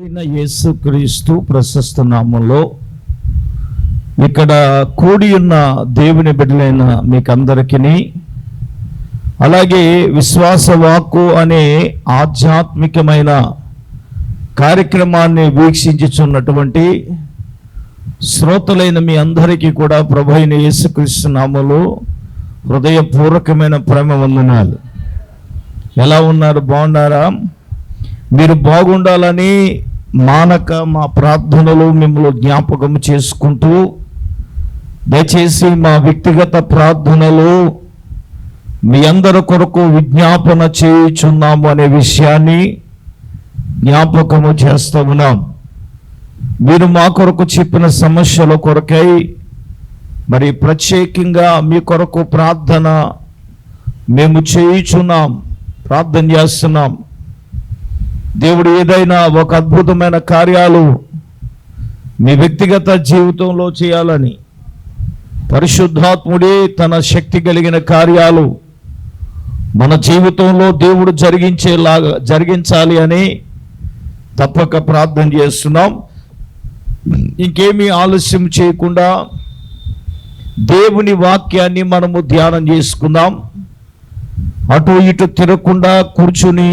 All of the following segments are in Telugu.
యేసుక్రీస్తు ప్రశస్త నామంలో ఇక్కడ కూడి ఉన్న దేవుని బిడ్డలైన మీకందరికీ, అలాగే విశ్వాస వాక్కు అనే ఆధ్యాత్మికమైన కార్యక్రమాన్ని వీక్షించుచున్నటువంటి శ్రోతలైన మీ అందరికీ కూడా ప్రభువైన యేసుక్రీస్తు నామములో హృదయపూర్వకమైన ప్రేమ వందనాలు. ఎలా ఉన్నారు? బాగున్నారా? మీరు బాగుండాలని మానక మా ప్రార్థనలు మిమ్మల్ని జ్ఞాపకం చేసుకుంటూ, దయచేసి మా వ్యక్తిగత ప్రార్థనలు మీ అందరి కొరకు విజ్ఞాపన చేయుచున్నాము అనే విషయాన్ని జ్ఞాపకము చేస్తూ ఉన్నాం. మీరు మా కొరకు చెప్పిన సమస్యల కొరకై మరి ప్రత్యేకంగా మీ కొరకు ప్రార్థన మేము చేయుచున్నాం, ప్రార్థన చేస్తున్నాం. దేవుడు ఏదైనా ఒక అద్భుతమైన కార్యాలు మీ వ్యక్తిగత జీవితంలో చేయాలని, పరిశుద్ధాత్ముడే తన శక్తి కలిగిన కార్యాలు మన జీవితంలో దేవుడు జరిగించాలి అని తప్పక ప్రార్థన చేస్తున్నాం. ఇంకేమీ ఆలస్యం చేయకుండా దేవుని వాక్యాన్ని మనము ధ్యానం చేసుకుందాం. అటు ఇటు తిరగకుండా కూర్చుని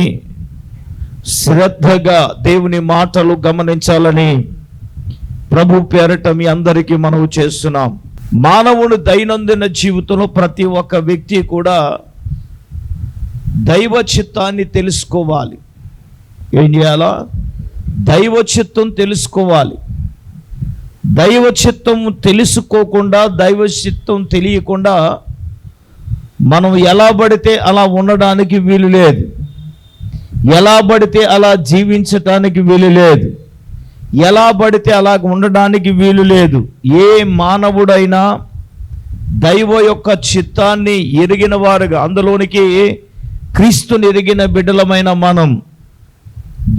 శ్రద్ధగా దేవుని మాటలు గమనించాలని ప్రభు పేరట మీ అందరికీ మనవి చేస్తున్నాం. మానవుని దైనందిన జీవితంలో ప్రతి ఒక్క వ్యక్తి కూడా దైవ చిత్తాన్ని తెలుసుకోవాలి. ఏం చేయాలా? దైవ చిత్తం తెలుసుకోవాలి. దైవ చిత్తం తెలుసుకోకుండా, దైవ చిత్తం తెలియకుండా మనం ఎలా పడితే అలా ఉండడానికి వీలు లేదు, ఎలా పడితే అలా జీవించటానికి వీలు లేదు, ఎలా పడితే అలా ఉండడానికి వీలు లేదు. ఏ మానవుడైనా దైవ యొక్క చిత్తాన్ని ఎరిగిన వారుగా, అందులోనికి క్రీస్తుని ఎరిగిన బిడ్డలమైన మనం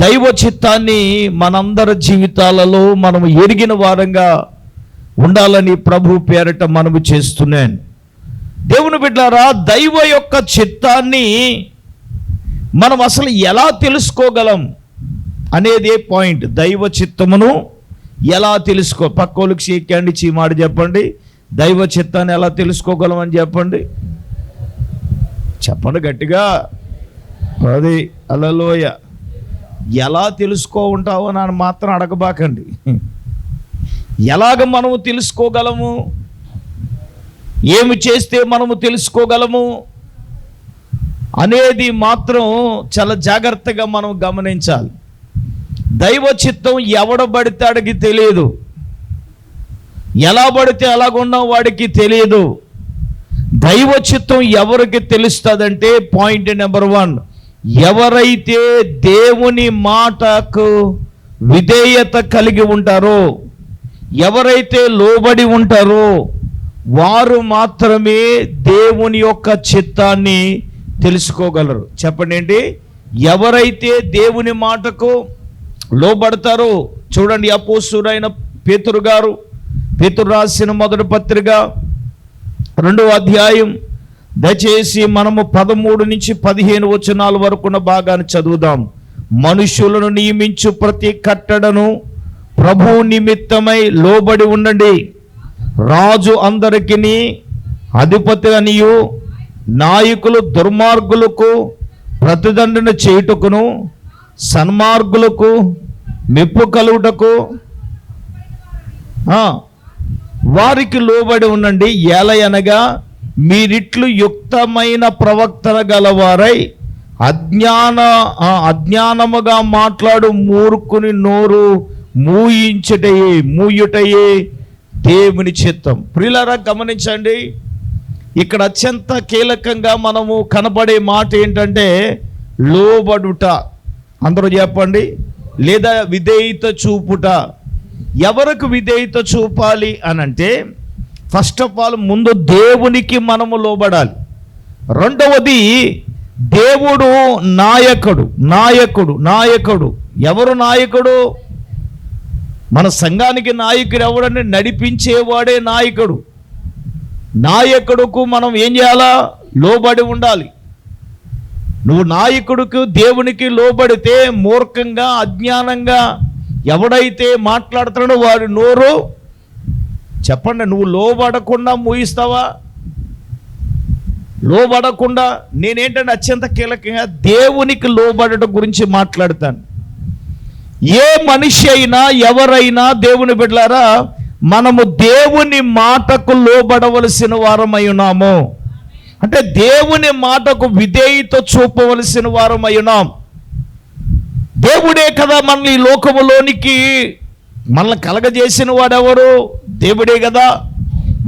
దైవ చిత్తాన్ని మనందరి జీవితాలలో మనం ఎరిగిన వారంగా ఉండాలని ప్రభు పేరట మనవి చేస్తున్నాను. దేవుని బిడ్డలారా, దైవ యొక్క చిత్తాన్ని మనం అసలు ఎలా తెలుసుకోగలం అనేదే పాయింట్. దైవ చిత్తమును ఎలా పక్కోళ్ళకి షేకండి చీమాట చెప్పండి. దైవ చిత్తాన్ని ఎలా తెలుసుకోగలం అని చెప్పండి గట్టిగా. అది హల్లెలూయ. ఎలా తెలుసుకో ఉంటావో నన్ను మాత్రం అడగబాకండి. ఎలాగ మనము తెలుసుకోగలము? ఏమి చేస్తే మనము తెలుసుకోగలము అనేది మాత్రం చాలా జాగ్రత్తగా మనం గమనించాలి. దైవ చిత్తం ఎవడ పడితే వాడికి తెలియదు, ఎలా పడితే అలాగున్నా వాడికి తెలియదు. దైవ చిత్తం ఎవరికి తెలుస్తుందంటే పాయింట్ నెంబర్ 1, ఎవరైతే దేవుని మాటకు విధేయత కలిగి ఉంటారో, ఎవరైతే లోబడి ఉంటారో వారు మాత్రమే దేవుని యొక్క చిత్తాన్ని తెలుసుకోగలరు. చెప్పండి ఏంటి? ఎవరైతే దేవుని మాటకు లోబడతారో. చూడండి, అపోస్తలుడైన పేతురు రాసిన మొదటి పత్రిక 2వ అధ్యాయం, దయచేసి మనము 13 నుంచి 15 వచనాల వరకున్న భాగాన్ని చదువుదాం. మనుషులను నియమించు ప్రతి కట్టడను ప్రభువు నిమిత్తమై లోబడి ఉండండి. రాజు అందరికీ అధిపతి అనియు, నాయకులు దుర్మార్గులకు ప్రతిదండన చేయుటకును, సన్మార్గులకు మెప్పు కలుగుటకు వారికి లోబడి ఉండండి. ఏలయనగా మీరిట్లు యుక్తమైన ప్రవక్తన గలవారై అజ్ఞానముగా మాట్లాడు మూర్ఖుని నోరు మూయుటయే దేవుని చిత్తం. ప్రియులారా, గమనించండి, ఇక్కడ అత్యంత కీలకంగా మనము కనబడే మాట ఏంటంటే లోబడుట. అందరూ చెప్పండి. లేదా విధేయత చూపుట. ఎవరికి విధేయత చూపాలి అనంటే, ఫస్ట్ ఆఫ్ ఆల్ ముందు దేవునికి మనము లోబడాలి. రెండవది దేవుడు నాయకుడు. ఎవరు నాయకుడు? మన సంఘానికి నాయకుడు ఎవడని? నడిపించేవాడే నాయకుడు. నాయకుడుకు మనం ఏం చేయాలా? లోబడి ఉండాలి. నువ్వు నాయకుడికి దేవునికి లోబడితే మూర్ఖంగా అజ్ఞానంగా ఎవడైతే మాట్లాడుతున్నాడో వాడి నోరు చెప్పండి. నువ్వు లోబడకుండా మూయిస్తావా? లోబడకుండా. నేనేంటంటే అత్యంత కీలకంగా దేవునికి లోబడటం గురించి మాట్లాడతాను. ఏ మనిషి అయినా ఎవరైనా దేవుని బిడ్డలారా, మనము దేవుని మాటకు లోబడవలసిన వారమై ఉన్నాము. అంటే దేవుని మాటకు విధేయత చూపవలసిన వారమై ఉన్నాం. దేవుడే కదా మనల్ని ఈ లోకములోనికి మనల్ని కలగజేసిన వాడెవరు? దేవుడే కదా.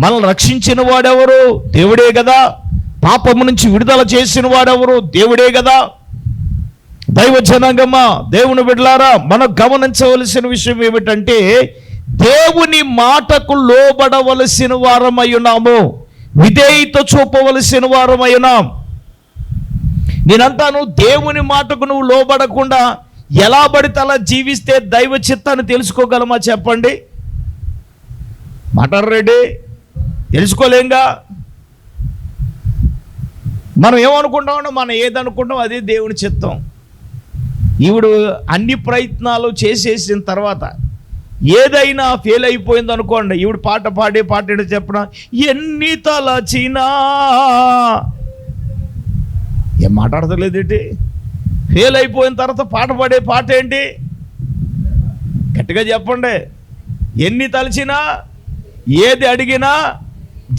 మనల్ని రక్షించిన వాడెవరు? దేవుడే కదా. పాపము నుంచి విడుదల చేసిన వాడెవరు? దేవుడే కదా. దైవ జనాంగమా, దేవుని బిడ్డలారా, మనం గమనించవలసిన విషయం ఏమిటంటే దేవుని మాటకు లోబడవలసిన వారమై ఉన్నాము, విధేయత చూపవలసిన వారమై ఉన్నాం. నేనంటాను, దేవుని మాటకు నువ్వు లోబడకుండా ఎలా పడితే అలా జీవిస్తే దైవ చిత్తాన్ని తెలుసుకోగలమా చెప్పండి? మాట్లాడరేడి, తెలుసుకోలేంగా. మనం ఏమనుకుంటామో మనం ఏదనుకుంటాం అదే దేవుని చిత్తం. ఈవిడు అన్ని ప్రయత్నాలు చేసేసిన తర్వాత ఏదైనా ఫెయిల్ అయిపోయింది అనుకోండి, ఈవిడ పాట ఏంటో చెప్పిన, ఎన్ని తలచినా ఏం మాట్లాడతలేదేంటి? ఫెయిల్ అయిపోయిన తర్వాత పాట ఏంటి? గట్టిగా చెప్పండి. ఎన్ని తలచినా ఏది అడిగినా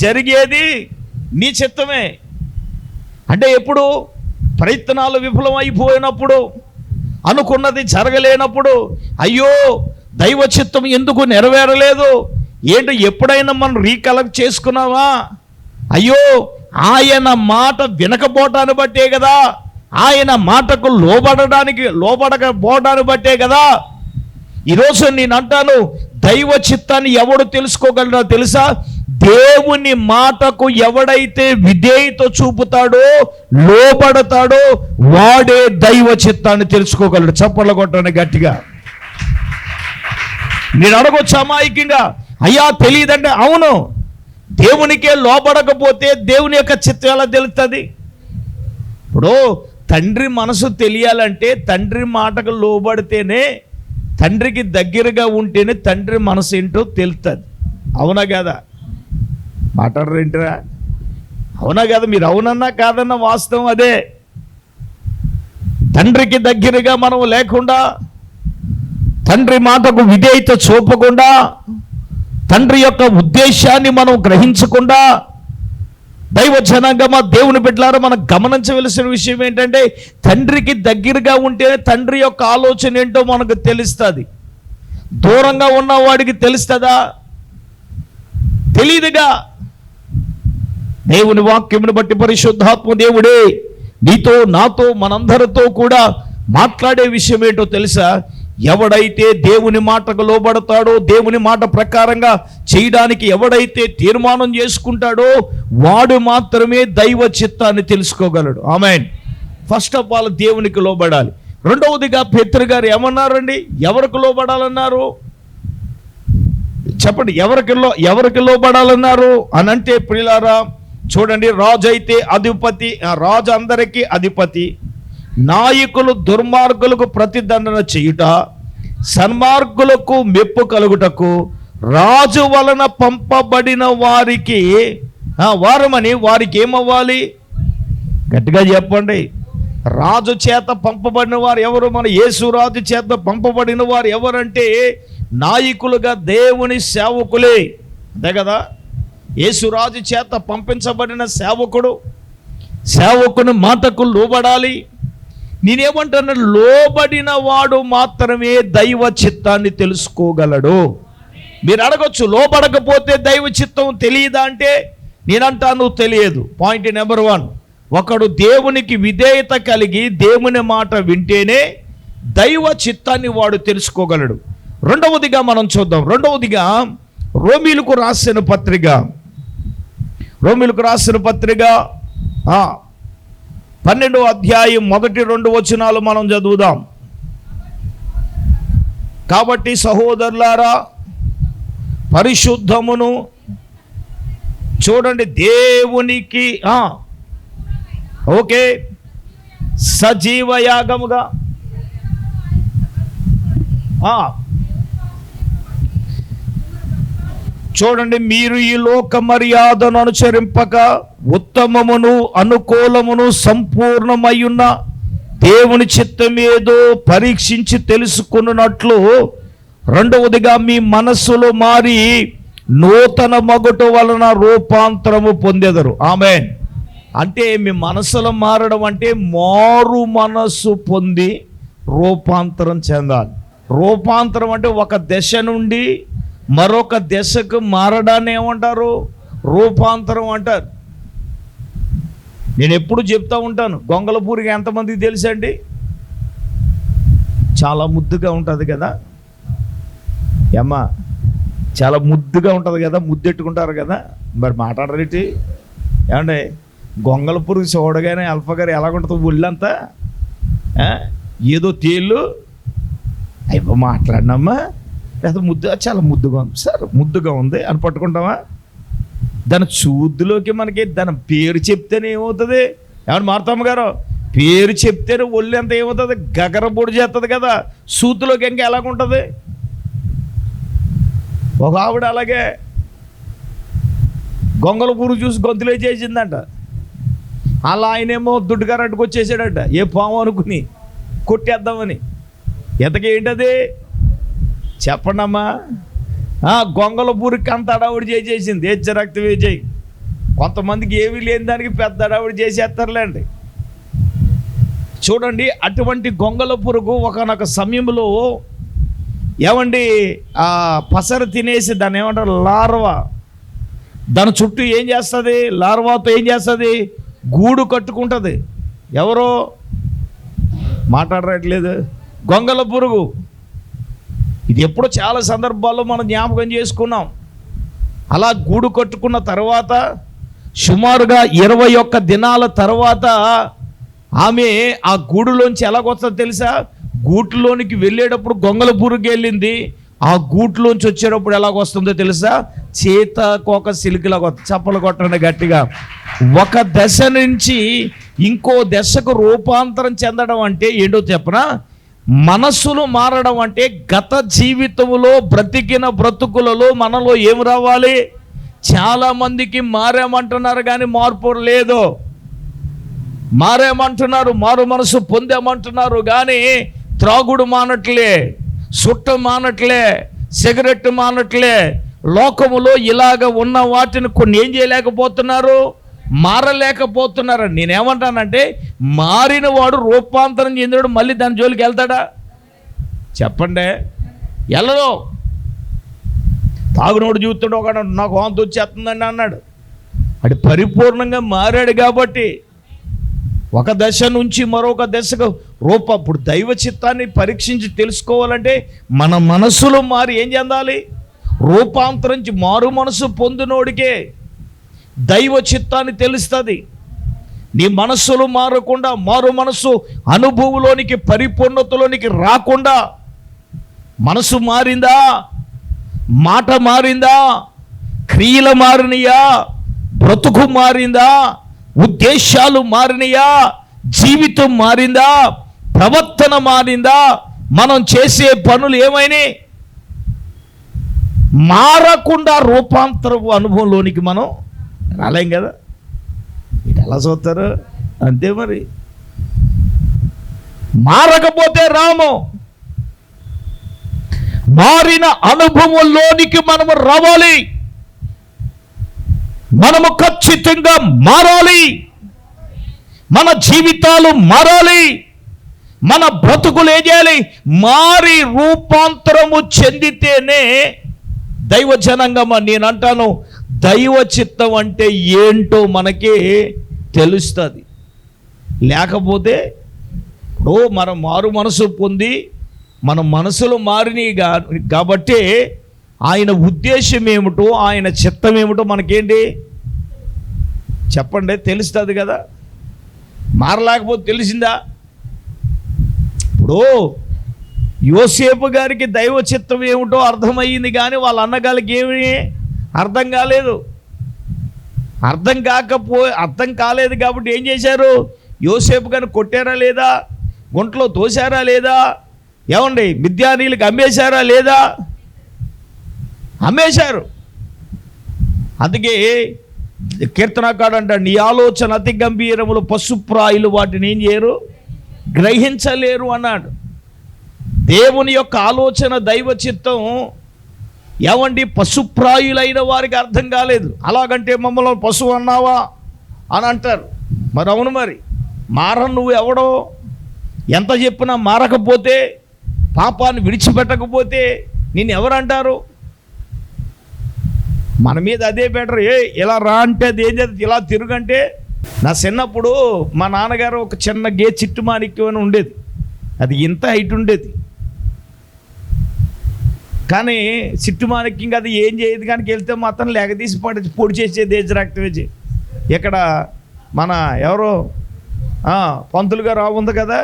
జరిగేది నీ చిత్తమే. అంటే ఎప్పుడు ప్రయత్నాలు విఫలమైపోయినప్పుడు, అనుకున్నది జరగలేనప్పుడు, అయ్యో దైవ చిత్తం ఎందుకు నెరవేరలేదు ఏంటో ఎప్పుడైనా మనం రీకలెక్ట్ చేసుకున్నావా? అయ్యో ఆయన మాట వినకపోవటాన్ని బట్టే కదా, ఆయన మాటకు లోబడకపోవడాన్ని బట్టే కదా. ఈరోజు నేను అంటాను, దైవ చిత్తాన్ని ఎవడు తెలుసుకోగలరో తెలుసా? దేవుని మాటకు ఎవడైతే విధేయత చూపుతాడో, లోబడతాడో వాడే దైవ చిత్తాన్ని తెలుసుకోగలడు. చప్పట్లు కొట్టండి గట్టిగా. నేను అడగొచ్చు అమాయకంగా, అయ్యా తెలియదంటే, అవును, దేవునికే లోబడకపోతే దేవుని యొక్క చిత్తం ఎలా తెలుస్తుంది? ఇప్పుడు తండ్రి మనసు తెలియాలంటే తండ్రి మాటకు లోబడితేనే, తండ్రికి దగ్గరగా ఉంటేనే తండ్రి మనసు ఏంటో తెలుస్తుంది. అవునా కదా? మాట్లాడరేంటిరా? అవునా కదా? మీరు అవునన్నా కాదన్నా వాస్తవం అదే. తండ్రికి దగ్గరగా మనం లేకుండా, తండ్రి మాటకు విధేయత చూపకుండా, తండ్రి యొక్క ఉద్దేశాన్ని మనం గ్రహించకుండా, దైవ జనాంగమా, దేవుని బిడ్డలారా, మనం గమనించవలసిన విషయం ఏంటంటే తండ్రికి దగ్గరగా ఉంటే తండ్రి యొక్క ఆలోచన ఏంటో మనకు తెలుస్తుంది. దూరంగా ఉన్న వాడికి తెలుస్తుందా? తెలీదుగా. దేవుని వాక్యమును బట్టి పరిశుద్ధాత్మ దేవుడే నీతో నాతో మనందరితో కూడా మాట్లాడే విషయం ఏంటో తెలుసా? ఎవడైతే దేవుని మాటకు లోబడతాడో, దేవుని మాట ప్రకారంగా చేయడానికి ఎవడైతే తీర్మానం చేసుకుంటాడో వాడు మాత్రమే దైవ చిత్తాన్ని తెలుసుకోగలడు. ఆమేన్. ఫస్ట్ ఆఫ్ ఆల్ దేవునికి లోబడాలి. రెండవదిగా పేతురు గారు ఏమన్నారండి? ఎవరికి లోబడాలన్నారు చెప్పండి? ఎవరికి లోబడాలన్నారు అని అంటే, ప్రియులారా చూడండి, రాజు అయితే అధిపతి, రాజు అందరికీ అధిపతి, నాయకులు దుర్మార్గులకు ప్రతిదండన చేయుట, సన్మార్గులకు మెప్పు కలుగుటకు, రాజు వలన పంపబడిన వారికి వారికి ఏమవ్వాలి? గట్టిగా చెప్పండి. రాజు చేత పంపబడిన వారు ఎవరు? మన యేసు రాజు చేత పంపబడిన వారు ఎవరంటే నాయకులుగా దేవుని సేవకులే. అంతే కదా? యేసు రాజు చేత పంపించబడిన సేవకుని మాటకు లోబడాలి. నేనేమంటాను, లోబడిన వాడు మాత్రమే దైవ చిత్తాన్ని తెలుసుకోగలడు. మీరు అడగొచ్చు, లోబడకపోతే దైవ చిత్తం తెలియదా అంటే నేనంటాను తెలియదు. పాయింట్ నెంబర్ 1, ఒకడు దేవునికి విధేయత కలిగి దేవుని మాట వింటేనే దైవ చిత్తాన్ని వాడు తెలుసుకోగలడు. రెండవదిగా మనం చూద్దాం. రెండవదిగా రోమీలకు రాసిన పత్రిక 12వ అధ్యాయం 1-2 వచనాలు మనం చదువుదాం. కాబట్టి సహోదరులారా, పరిశుద్ధమును చూడండి దేవునికి ఓకే సజీవ యాగముగా చూడండి, మీరు ఈ లోక మర్యాదను అనుసరింపక ఉత్తమమును అనుకూలమును సంపూర్ణమయ్యున్న దేవుని చిత్తమేదో పరీక్షించి తెలుసుకున్నట్లు, రెండవదిగా మీ మనస్సులో మారి నూతన మగుట వలన రూపాంతరము పొందెదరు. ఆమేన్. అంటే మీ మనస్సులో మారడం అంటే మారు మనస్సు పొంది రూపాంతరం చెందాలి. రూపాంతరం అంటే ఒక దశ నుండి మరొక దశకు మారడాన్ని ఏమంటారు? రూపాంతరం అంటారు. నేను ఎప్పుడు చెప్తా ఉంటాను, గొంగళపూరికి ఎంతమందికి తెలుసండి? చాలా ముద్దుగా ఉంటుంది కదా అమ్మా, చాలా ముద్దుగా ఉంటుంది కదా, ముద్దెట్టుకుంటారు కదా. మరి మాట్లాడరేంటి? ఏమంటే గొంగళపూరికి చూడగానే అల్ఫగారు ఎలాగుంటుంది ఒళ్ళంతా? ఏదో తేళ్ళు అయిపో మాట్లాడినమ్మా, లేదా ముద్దు చాలా ముద్దుగా ఉంది సార్, ముద్దుగా ఉంది అని పట్టుకుంటామా? దాని చూద్దులోకి మనకి దాని పేరు చెప్తేనే ఏమవుతుంది? ఏమన్నా మారుతామ్మ గారు, పేరు చెప్తేనే ఒళ్ళు ఎంత ఏమవుతుంది? గగరబొడి చేస్తుంది కదా. సూతులోకి ఇంకా ఎలాగుంటుంది? ఒక ఆవిడ అలాగే గొంగళపూరు చూసి గొంతులే చేసిందంట. అలా ఆయనేమో దుడ్డుగారట్టుకు వచ్చేసాడట, ఏ పాము అనుకుని కొట్టేద్దామని. ఎంతకేంటది చెప్పండమ్మా? గొంగళపూరికి అంత అడావుడి చేసేసింది. రక్త విజయ్ కొంతమందికి ఏమీ లేని దానికి పెద్ద అడావుడి చేసేస్తారులేండి. చూడండి, అటువంటి గొంగళపూరుకు ఒకనొక సమయంలో ఏమండి పసరు తినేసి దాన్ని ఏమంటారు? లార్వా. దాని చుట్టూ ఏం చేస్తుంది? లార్వాతో ఏం చేస్తుంది? గూడు కట్టుకుంటుంది. ఎవరో మాట్లాడట్లేదు. గొంగళపురుగు. ఇది ఎప్పుడో చాలా సందర్భాల్లో మనం జ్ఞాపకం చేసుకున్నాం. అలా గూడు కట్టుకున్న తర్వాత సుమారుగా 21 దినాల తర్వాత ఆమె ఆ గూడులోంచి ఎలాగొస్తుందో తెలుసా? గూట్లోనికి వెళ్ళేటప్పుడు గొంగళపూరుకి వెళ్ళింది. ఆ గూట్లోంచి వచ్చేటప్పుడు ఎలాగొస్తుందో తెలుసా? చేతకోక సిలికిలాగా. చప్పలు కొట్టండి గట్టిగా. ఒక దశ నుంచి ఇంకో దశకు రూపాంతరం చెందడం అంటే ఏంటో చెప్పనా? మనస్సులు మారడం అంటే గత జీవితంలో బ్రతికిన బ్రతుకులలో మనలో ఏం రావాలి? చాలామందికి మారేమంటున్నారు కానీ మార్పు లేదు. మారేమంటున్నారు, మారు మనసు పొందేమంటున్నారు కానీ త్రాగుడు మానట్లే, సుట్ట మానట్లే, సిగరెట్ మానట్లే. లోకములో ఇలాగ ఉన్న వాటిని కొన్ని ఏం చేయలేకపోతున్నారు? మారలేకపోతున్నారు. నేనేమంటానంటే మారిన వాడు రూపాంతరం చెందినాడు మళ్ళీ దాని జోలికి వెళ్తాడా? చెప్పండి, వెళ్ళరు. తాగునోడు చూస్తాడు, ఒక నాకు వాంతి వచ్చేస్తుందండి అన్నాడు. అది పరిపూర్ణంగా మారాడు కాబట్టి ఒక దశ నుంచి మరొక దశకు ఇప్పుడు దైవ చిత్తాన్ని పరీక్షించి తెలుసుకోవాలంటే మన మనసులో మారి ఏం చెందాలి? రూపాంతరించి మారు మనసు పొందినోడికే దైవ చిత్తాన్ని తెలుస్తుంది. నీ మనస్సులు మారకుండా, మారు మనసు అనుభవంలోనికి, పరిపూర్ణతలోనికి రాకుండా, మనసు మారిందా, మాట మారిందా, క్రియలు మారినయా, బ్రతుకు మారిందా, ఉద్దేశాలు మారినయా, జీవితం మారిందా, ప్రవర్తన మారిందా, మనం చేసే పనులు ఏమైనాయి? మారకుండా రూపాంతరపు అనుభవంలోనికి మనం రాలేం కదా. ఇది ఎలా చూస్తారు? అంతే మరి. మారకపోతే రాము. మారిన అనుభవంలోనికి మనము రావాలి. మనము ఖచ్చితంగా మారాలి. మన జీవితాలు మారాలి. మన బ్రతుకులు ఏం చేయాలి? మారి రూపాంతరము చెందితేనే దైవజనంగా నేను అంటాను, దైవ చిత్తం అంటే ఏంటో మనకి తెలుస్తుంది. లేకపోతే మనం మారు మనసు పొంది మన మనసులో మారినవి కాబట్టి ఆయన ఉద్దేశం ఏమిటో, ఆయన చిత్తం ఏమిటో మనకేంటి చెప్పండి? తెలుస్తుంది కదా. మారలేకపోతే తెలిసిందా? ఇప్పుడు యోసేపు గారికి దైవ చిత్తం ఏమిటో అర్థమయ్యింది కానీ వాళ్ళ అన్నగారికి ఏమి అర్థం కాలేదు. అర్థం కాలేదు కాబట్టి ఏం చేశారు? యోసేపు గారిని కొట్టారా లేదా? గుంటలో తోశారా లేదా? ఏమండి మిద్యానీయులకు అమ్మేశారా లేదా? అమ్మేశారు. అందుకే కీర్తనకాడు అంటాడు, నీ ఆలోచన అతి గంభీరములు, పశుప్రాయులు వాటిని ఏం చేయరు, గ్రహించలేరు అన్నాడు. దేవుని యొక్క ఆలోచన, దైవ చిత్తం ఏమండి పశుప్రాయులైన వారికి అర్థం కాలేదు. అలాగంటే మమ్మల్ని పశువు అన్నావా అని అంటారు. మరి అవును, మరి నువ్వు ఎవడో, ఎంత చెప్పినా మారకపోతే, పాపాన్ని విడిచిపెట్టకపోతే నిన్ను ఎవరంటారు? మన మీద అదే బెటర్. ఇలా రా అంటే అది ఏం చేస్తుంది, ఇలా తిరుగంటే. నా చిన్నప్పుడు మా నాన్నగారు ఒక చిన్న చిట్టుమాణిక్యం అని ఉండేది, అది ఇంత హైట్ ఉండేది. కానీ చిట్టుమాణిక్యం అది ఏం చేయదు, కానీ వెళ్తే మాత్రం లేగదీసి పొడి చేసేది రక్తం వేసి. ఇక్కడ మన ఎవరో పంతులు గారు ఉంది కదా,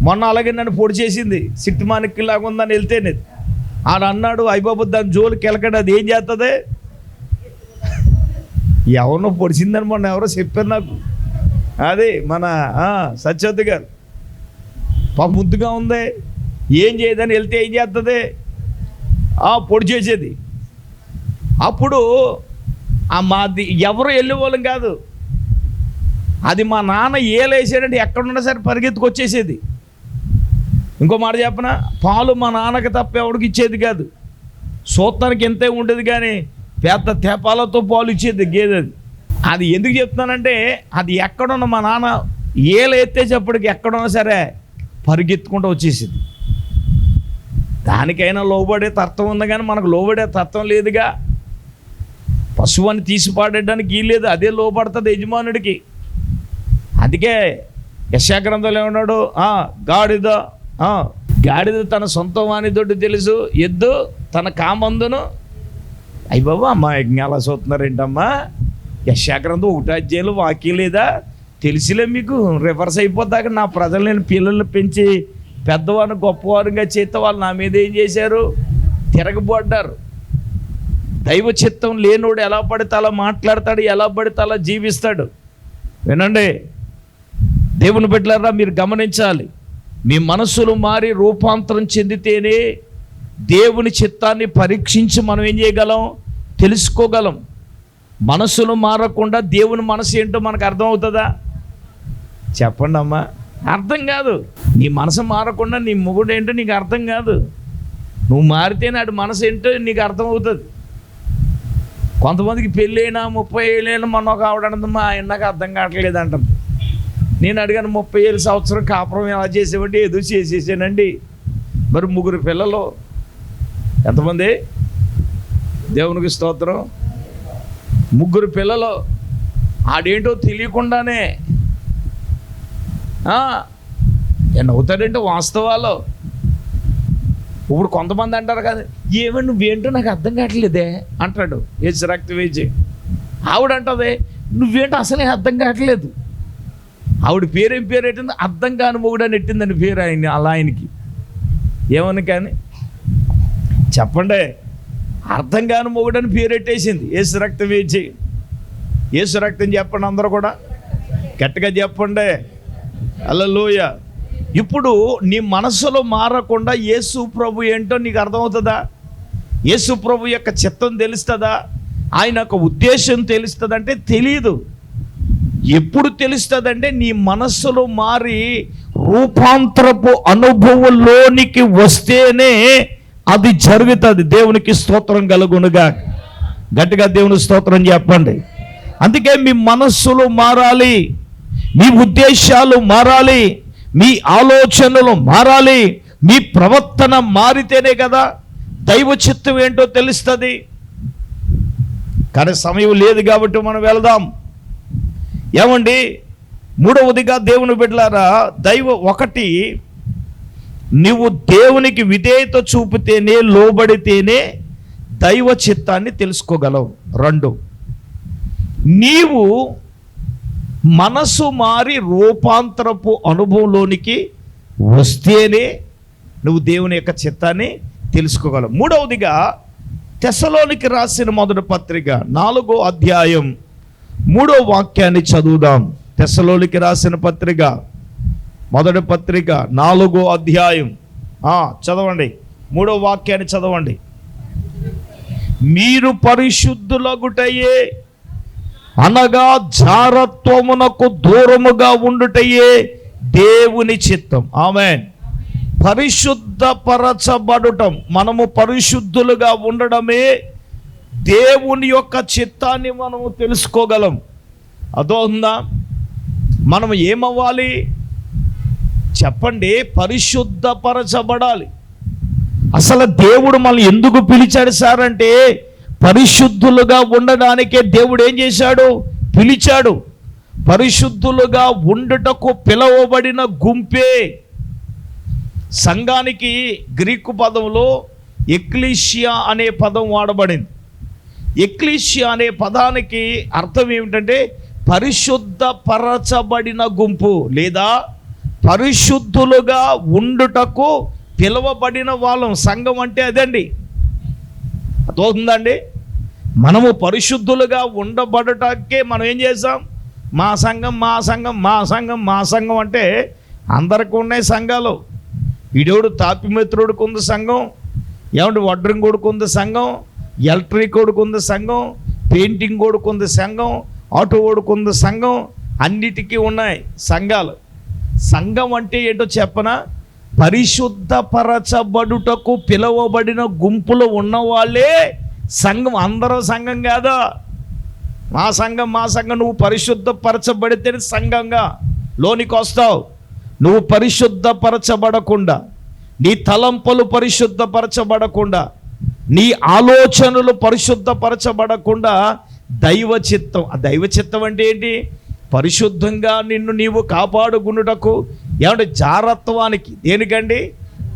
మొన్న అలాగే నన్ను పొడి చేసింది, చిట్టుమాణిక్యంలాగా ఉందని వెళ్తేనే. ఆడ అన్నాడు, అయ్యబాబు దాని జోలికి వెళ్ళకడు, అది ఏం చేస్తుంది, ఎవరినో పొడిచిందని మొన్న ఎవరో చెప్పారు నాకు. అది మన సత్యవతి గారు ముద్దుగా ఉంది, ఏం చేయదని వెళ్తే ఏం చేస్తుంది, పొడి చేసేది. అప్పుడు మాది ఎవరు వెళ్ళేవాళ్ళం కాదు, అది మా నాన్న ఏలేసాడంటే ఎక్కడున్నా సరే పరిగెత్తుకొచ్చేసేది. ఇంకో మాట చెప్పనా, పాలు మా నాన్నకి తప్ప ఎవడికి ఇచ్చేది కాదు. సూత్రానికి ఎంతే ఉండేది, కానీ పెద్ద తేపాలతో పాలు ఇచ్చేది గేదె. అది ఎందుకు చెప్తున్నానంటే, అది ఎక్కడున్న మా నాన్న ఏలు ఎత్తేసేపటికి ఎక్కడున్నా సరే పరిగెత్తుకుంటూ వచ్చేసింది. దానికైనా లోబడే తత్వం ఉంది, కానీ మనకు లోబడే తత్వం లేదుగా. పశువుని తీసి పాడేయడానికి వీల్లేదు, అదే లోబడుతుంది యజమానుడికి. అందుకే యెషయా గ్రంథంలో ఏమన్నాడు, గాడిద తన సొంత వానితోటి తెలుసు, ఎద్దు తన కామందును. అయ్య బాబా, అమ్మ యజ్ఞాలు చూస్తున్నారేంటమ్మా, యెషయా గ్రంథం 1వ అధ్యాయంలో వాక్యం లేదా, తెలిసిలే మీకు. రివర్స్ అయిపోతాక నా ప్రజలు, నేను పిల్లల్ని పెంచి పెద్దవారిని గొప్పవారుగా చేస్తే వాళ్ళు నా మీద ఏం చేశారు, తిరగబడ్డారు. దైవ చిత్తం లేనోడు ఎలా పడితే అలా మాట్లాడతాడు, ఎలా పడితే అలా జీవిస్తాడు. వినండి దేవుని బిడ్డలారా, మీరు గమనించాలి. మీ మనస్సులు మారి రూపాంతరం చెందితేనే దేవుని చిత్తాన్ని పరీక్షించి మనం ఏం చేయగలం, తెలుసుకోగలం. మనస్సులు మారకుండా దేవుని మనసు ఏంటో మనకు అర్థమవుతుందా? చెప్పండి అమ్మా, అర్థం కాదు. నీ మనసు మారకుండా నీ మొగుడు ఏంటో నీకు అర్థం కాదు. నువ్వు మారితే నాడు మనసు ఏంటో నీకు అర్థమవుతుంది. కొంతమందికి పెళ్ళైనా 30 ఏళ్ళైనా మొన్న ఒక ఆవిడన్నదమ్మా, ఆయన నాకు అర్థం కావట్లేదు అంటుంది. నేను అడిగాను, 30 సంవత్సరం కాపురం ఎలా చేసేవంటే, ఏదో చేసేసానండి. మరి 3 పిల్లలు, ఎంతమంది? దేవునికి స్తోత్రం. 3 పిల్లలు. ఆడేంటో తెలియకుండానే నవ్వుతాడంటే వాస్తవాలు. ఇప్పుడు కొంతమంది అంటారు కదా, ఏమని నువ్వేంటో నాకు అర్థం కావట్లేదే అంటాడు రక్తం వేసి. ఆవిడంటది, నువ్వేంటో అసలే అర్థం కావట్లేదు. ఆవిడ పేరేం పేరు పెట్టింది, అర్థం కాని మొగుడని ఎట్టిందని పేరు అలా ఆయనకి. ఏమని కానీ చెప్పండి, అర్థం కాని మొగుడని పేరు పెట్టేసింది. యేసు రక్తం వేసి. యేసు రక్తం చెప్పండి, అందరూ కూడా గట్టిగా చెప్పండి. హల్లెలూయా. ఇప్పుడు నీ మనసులో మారకుండా యేసు ప్రభు ఏంటో నీకు అర్థమవుతుందా? యేసు ప్రభు యొక్క చిత్తం తెలుస్తుందా? ఆయన యొక్క ఉద్దేశం తెలుస్తుందంటే తెలియదు. ఎప్పుడు తెలుస్తుందంటే నీ మనస్సులో మారి రూపాంతరపు అనుభవంలోనికి వస్తేనే అది జరుగుతుంది. దేవునికి స్తోత్రం కలుగునుగా. గట్టిగా దేవుని స్తోత్రం చెప్పండి. అందుకే మీ మనస్సులు మారాలి, మీ ఉద్దేశాలు మారాలి, మీ ఆలోచనలు మారాలి, మీ ప్రవర్తన మారితేనే కదా దైవ చిత్తం ఏంటో తెలుస్తుంది. కానీ సమయం లేదు కాబట్టి మనం వెళదాం. ఏమండి, 3వదిగా దేవుని బిడ్డలారా, ఒకటి నువ్వు దేవునికి విధేయత చూపితేనే, లోబడితేనే దైవ చిత్తాన్ని తెలుసుకోగలవు. 2, నీవు మనసు మారి రూపాంతరపు అనుభవంలోనికి వస్తేనే నువ్వు దేవుని యొక్క చిత్తాన్ని తెలుసుకోగలవు. 3వదిగా తెస్సలోనికి రాసిన మొదటి పత్రిక 4వ అధ్యాయం 3వ వాక్యాన్ని చదువుదాం. తెస్సలోనికి రాసిన పత్రిక, మొదటి పత్రిక 4వ అధ్యాయం చదవండి, 3వ వాక్యాన్ని చదవండి. మీరు పరిశుద్ధులగుటయే, అనగా జారత్వమునకు దూరముగా ఉండుటయే దేవుని చిత్తం. ఆమేన్. పరిశుద్ధపరచబడటం, మనము పరిశుద్ధులుగా ఉండడమే దేవుని యొక్క చిత్తాన్ని మనము తెలుసుకోగలం. అదోందా? మనం ఏమవ్వాలి చెప్పండి? పరిశుద్ధపరచబడాలి. అసలు దేవుడు మనల్ని ఎందుకు పిలిచాడు సార్ అంటే, పరిశుద్ధులుగా ఉండడానికే దేవుడు ఏం చేశాడు? పిలిచాడు. పరిశుద్ధులుగా ఉండుటకు పిలువబడిన గుంపే సంఘానికి గ్రీకు పదంలో ఎక్లీషియా అనే పదం వాడబడింది. ఎక్లీషియా అనే పదానికి అర్థం ఏమిటంటే పరిశుద్ధపరచబడిన గుంపు, లేదా పరిశుద్ధులుగా ఉండుటకు పిలువబడిన వాళ్ళం. సంఘం అంటే అదండి. అర్థమవుతుందండి? మనము పరిశుద్ధులుగా ఉండబడటానికే మనం ఏం చేసాం? మా సంఘం మా సంఘం మా సంఘం మా సంఘం అంటే అందరికి ఉన్నాయి సంఘాలు. ఈడోడు తాపిమిత్రుడికి ఉంది సంఘం, ఏమంటే వడ్రంగోడికి ఉంది సంఘం, ఎలక్ట్రిక్ ఓడికి ఉంది సంఘం, పెయింటింగ్ ఓడికి ఉంది సంఘం, ఆటో ఓడికి ఉంది సంఘం, అన్నిటికీ ఉన్నాయి సంఘాలు. సంఘం అంటే ఏంటో చెప్పనా? పరిశుద్ధపరచబడుటకు పిలువబడిన గుంపులో ఉన్నవాళ్ళే సంఘం. అందరూ సంఘం కాదా? మా సంఘం మా సంఘం. నువ్వు పరిశుద్ధపరచబడితే సంఘంగా లోనికి వస్తావు. నువ్వు పరిశుద్ధపరచబడకుండా, నీ తలంపులు పరిశుద్ధపరచబడకుండా, నీ ఆలోచనలు పరిశుద్ధపరచబడకుండా దైవ చిత్తం. ఆ దైవ చిత్తం అంటే ఏంటి? పరిశుద్ధంగా నిన్ను నీవు కాపాడుకున్నటకు, ఏమంటే జారత్వానికి. దేనికండి?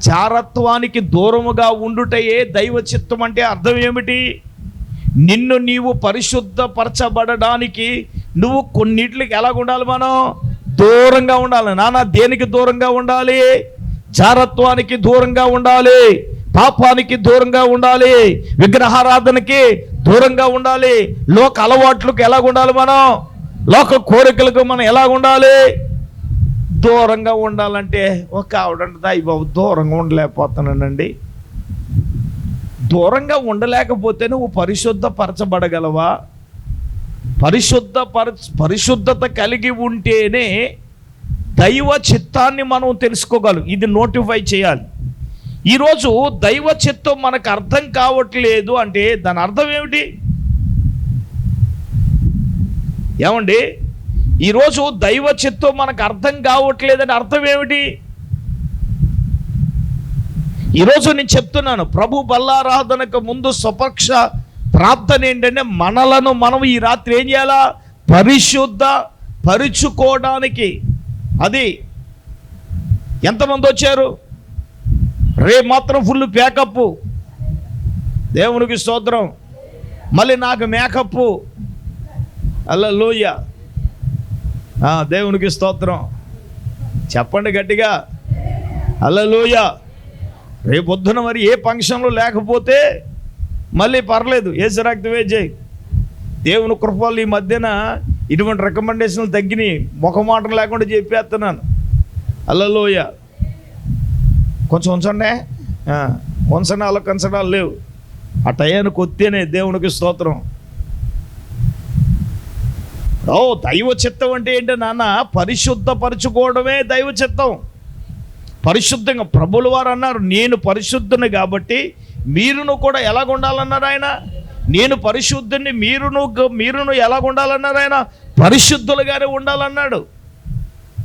జారత్వానికి దూరముగా ఉండుటయే దైవ చిత్తం. అంటే అర్థం ఏమిటి? నిన్ను నీవు పరిశుద్ధపరచబడడానికి నువ్వు కొన్నిటికి ఎలా ఉండాలి? మనం దూరంగా ఉండాలి. నాన్న దేనికి దూరంగా ఉండాలి? జారత్వానికి దూరంగా ఉండాలి, పాపానికి దూరంగా ఉండాలి, విగ్రహారాధనకి దూరంగా ఉండాలి, లోక అలవాట్లకు ఎలా ఉండాలి? మనం లోక కోరికలకు మనం ఎలా ఉండాలి? దూరంగా ఉండాలంటే ఒక ఆవిడంటే అయ్యి బాబు దూరంగా ఉండలేకపోతున్నానండి. దూరంగా ఉండలేకపోతే నువ్వు పరిశుద్ధపరచబడగలవా? పరిశుద్ధత కలిగి ఉంటేనే దైవ చిత్తాన్ని మనం తెలుసుకోగలం. ఇది నోటిఫై చేయాలి. ఈరోజు దైవ చిత్తం మనకు అర్థం కావట్లేదు అంటే దాని అర్థం ఏమిటి? ఏమండి, ఈరోజు దైవ చిత్తం మనకు అర్థం కావట్లేదని అర్థం ఏమిటి? ఈరోజు నేను చెప్తున్నాను, ప్రభు బల్లారాధనకు ముందు స్వపక్ష ప్రార్థన ఏంటంటే మనలను మనం ఈ రాత్రి ఏం చేయాలా? పరిశుద్ధ పరుచుకోవడానికి. అది ఎంతమంది వచ్చారు? రేపు మాత్రం ఫుల్ ప్యాకప్. దేవునికి స్తోత్రం. మళ్ళీ నాకు మేకప్. హల్లెలూయా. దేవునికి స్తోత్రం. చెప్పండి గట్టిగా హల్లెలూయా. రేపొద్దున మరి ఏ ఫంక్షన్లు లేకపోతే మళ్ళీ పర్లేదు, యేసు రక్తమే చేయి. దేవుని కృపలు ఈ మధ్యన ఇటువంటి రికమెండేషన్లు తగ్గినాయి. ముఖమాటం లేకుండా చెప్పేస్తున్నాను. హల్లెలూయా. కొంచెం ఉంచండి, వంచనాలు కంచడాలు లేవు. ఆ టయానికి వస్తేనే దేవునికి స్తోత్రం. దైవ చిత్తం అంటే ఏంటి నాన్న? పరిశుద్ధపరచుకోవడమే దైవ చిత్తం. పరిశుద్ధంగా ప్రభుల వారు అన్నారు, నేను పరిశుద్ధుని కాబట్టి మీరును కూడా ఎలాగ ఉండాలన్నారు ఆయన. నేను పరిశుద్ధుని, మీరును ఎలాగ ఉండాలన్నారు ఆయన? పరిశుద్ధులుగానే ఉండాలన్నాడు.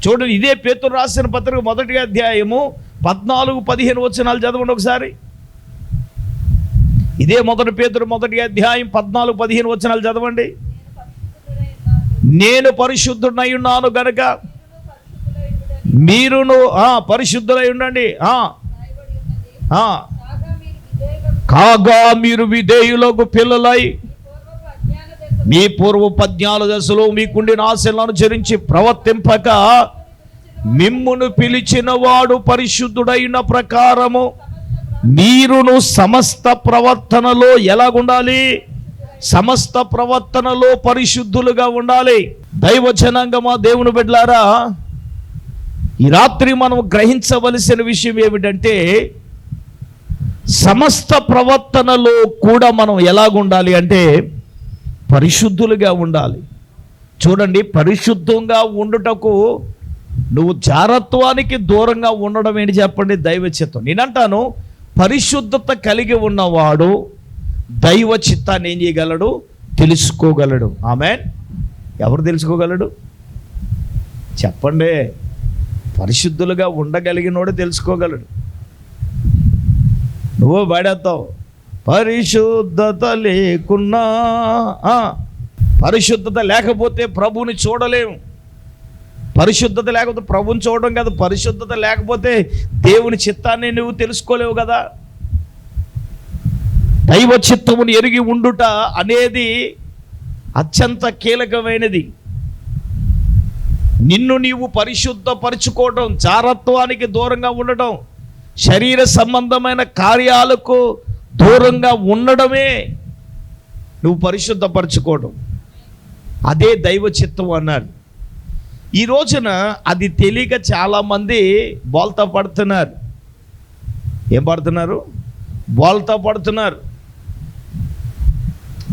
చూడండి, ఇదే పేతురు రాసిన పత్రిక 1వ అధ్యాయము 14-15 వచనాలు చదవండి ఒకసారి. ఇదే 1 పేతురు 1వ అధ్యాయం 14-15 వచనాలు చదవండి. నేను పరిశుద్ధుడై ఉన్నాను గనుక మీరును పరిశుద్ధులై ఉండండి. కాగా మీరు విధేయులకు పిల్లలై మీ పూర్వపు అజ్ఞాన దశలో మీకుండిన ఆశలను అనుసరించి ప్రవర్తింపక మిమ్మును పిలిచిన వాడు పరిశుద్ధుడైన ప్రకారము మీరును సమస్త ప్రవర్తనలో ఎలాగుండాలి? సమస్త ప్రవర్తనలో పరిశుద్ధులుగా ఉండాలి. దైవ జనాంగమా, దేవుని బిడ్డలారా, ఈ రాత్రి మనం గ్రహించవలసిన విషయం ఏమిటంటే సమస్త ప్రవర్తనలో కూడా మనం ఎలాగుండాలి అంటే పరిశుద్ధులుగా ఉండాలి. చూడండి, పరిశుద్ధంగా ఉండుటకు నువ్వు జారత్వానికి దూరంగా ఉండడం ఏంటి చెప్పండి? దైవ చిత్తం. నేనంటాను, పరిశుద్ధత కలిగి ఉన్నవాడు దైవ చిత్తాన్ని ఏం చేయగలడు? తెలుసుకోగలడు. ఆమేన్. ఎవరు తెలుసుకోగలడు చెప్పండి? పరిశుద్ధులుగా ఉండగలిగినోడు తెలుసుకోగలడు. నువ్వు పడతావు పరిశుద్ధత లేకున్నా. పరిశుద్ధత లేకపోతే ప్రభువుని చూడలేము. పరిశుద్ధత లేకపోతే ప్రభువుని చూడడం కాదు, పరిశుద్ధత లేకపోతే దేవుని చిత్తాన్ని నువ్వు తెలుసుకోలేవు కదా. దైవ చిత్తమును ఎరిగి ఉండుట అనేది అత్యంత కీలకమైనది. నిన్ను నీవు పరిశుద్ధపరచుకోవడం, జారత్వానికి దూరంగా ఉండటం, శరీర సంబంధమైన కార్యాలకు దూరంగా ఉండడమే నువ్వు పరిశుద్ధపరచుకోవడం. అదే దైవ చిత్తం అన్నాడు. ఈ రోజున అది తెలియక చాలామంది బోల్తా పడుతున్నారు. ఏం పడుతున్నారు? బోల్తా పడుతున్నారు.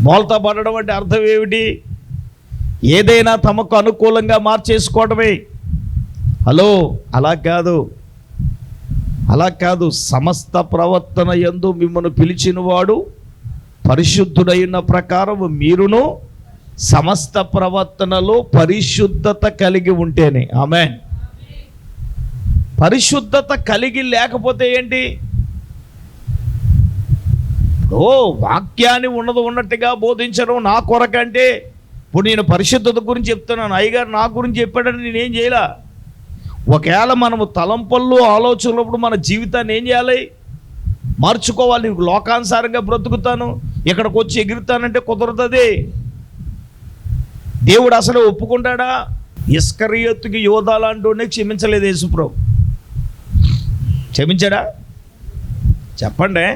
బోల్తా పడడం అంటే అర్థం ఏమిటి? ఏదైనా తమకు అనుకూలంగా మార్చేసుకోవడమే. హలో, అలా కాదు, అలా కాదు. సమస్త ప్రవర్తన యందు మిమ్మల్ని పిలిచినవాడు పరిశుద్ధుడైన ప్రకారం మీరును సమస్త ప్రవర్తనలో పరిశుద్ధత కలిగి ఉంటేనే. ఆమేన్. పరిశుద్ధత కలిగి లేకపోతే ఏంటి? వాక్యాన్ని ఉన్నట్టుగా బోధించడం నా కొరకంటే, ఇప్పుడు నేను పరిశుద్ధత గురించి చెప్తున్నాను, అయ్యగారు నా గురించి చెప్పాడని నేనేం చేయలా. ఒకవేళ మనము తలంపల్లో ఆలోచనలప్పుడు మన జీవితాన్ని ఏం చేయాలి? మార్చుకోవాలి. లోకానుసారంగా బ్రతుకుతాను, ఇక్కడికి వచ్చి ఎగురుతానంటే కుదరతుంది. దేవుడు అసలు ఒప్పుకుంటాడా? ఇస్కరియోతుకి యోధా లాంటి క్షమించలేదు యేసుప్రభు. క్షమించాడా చెప్పండి?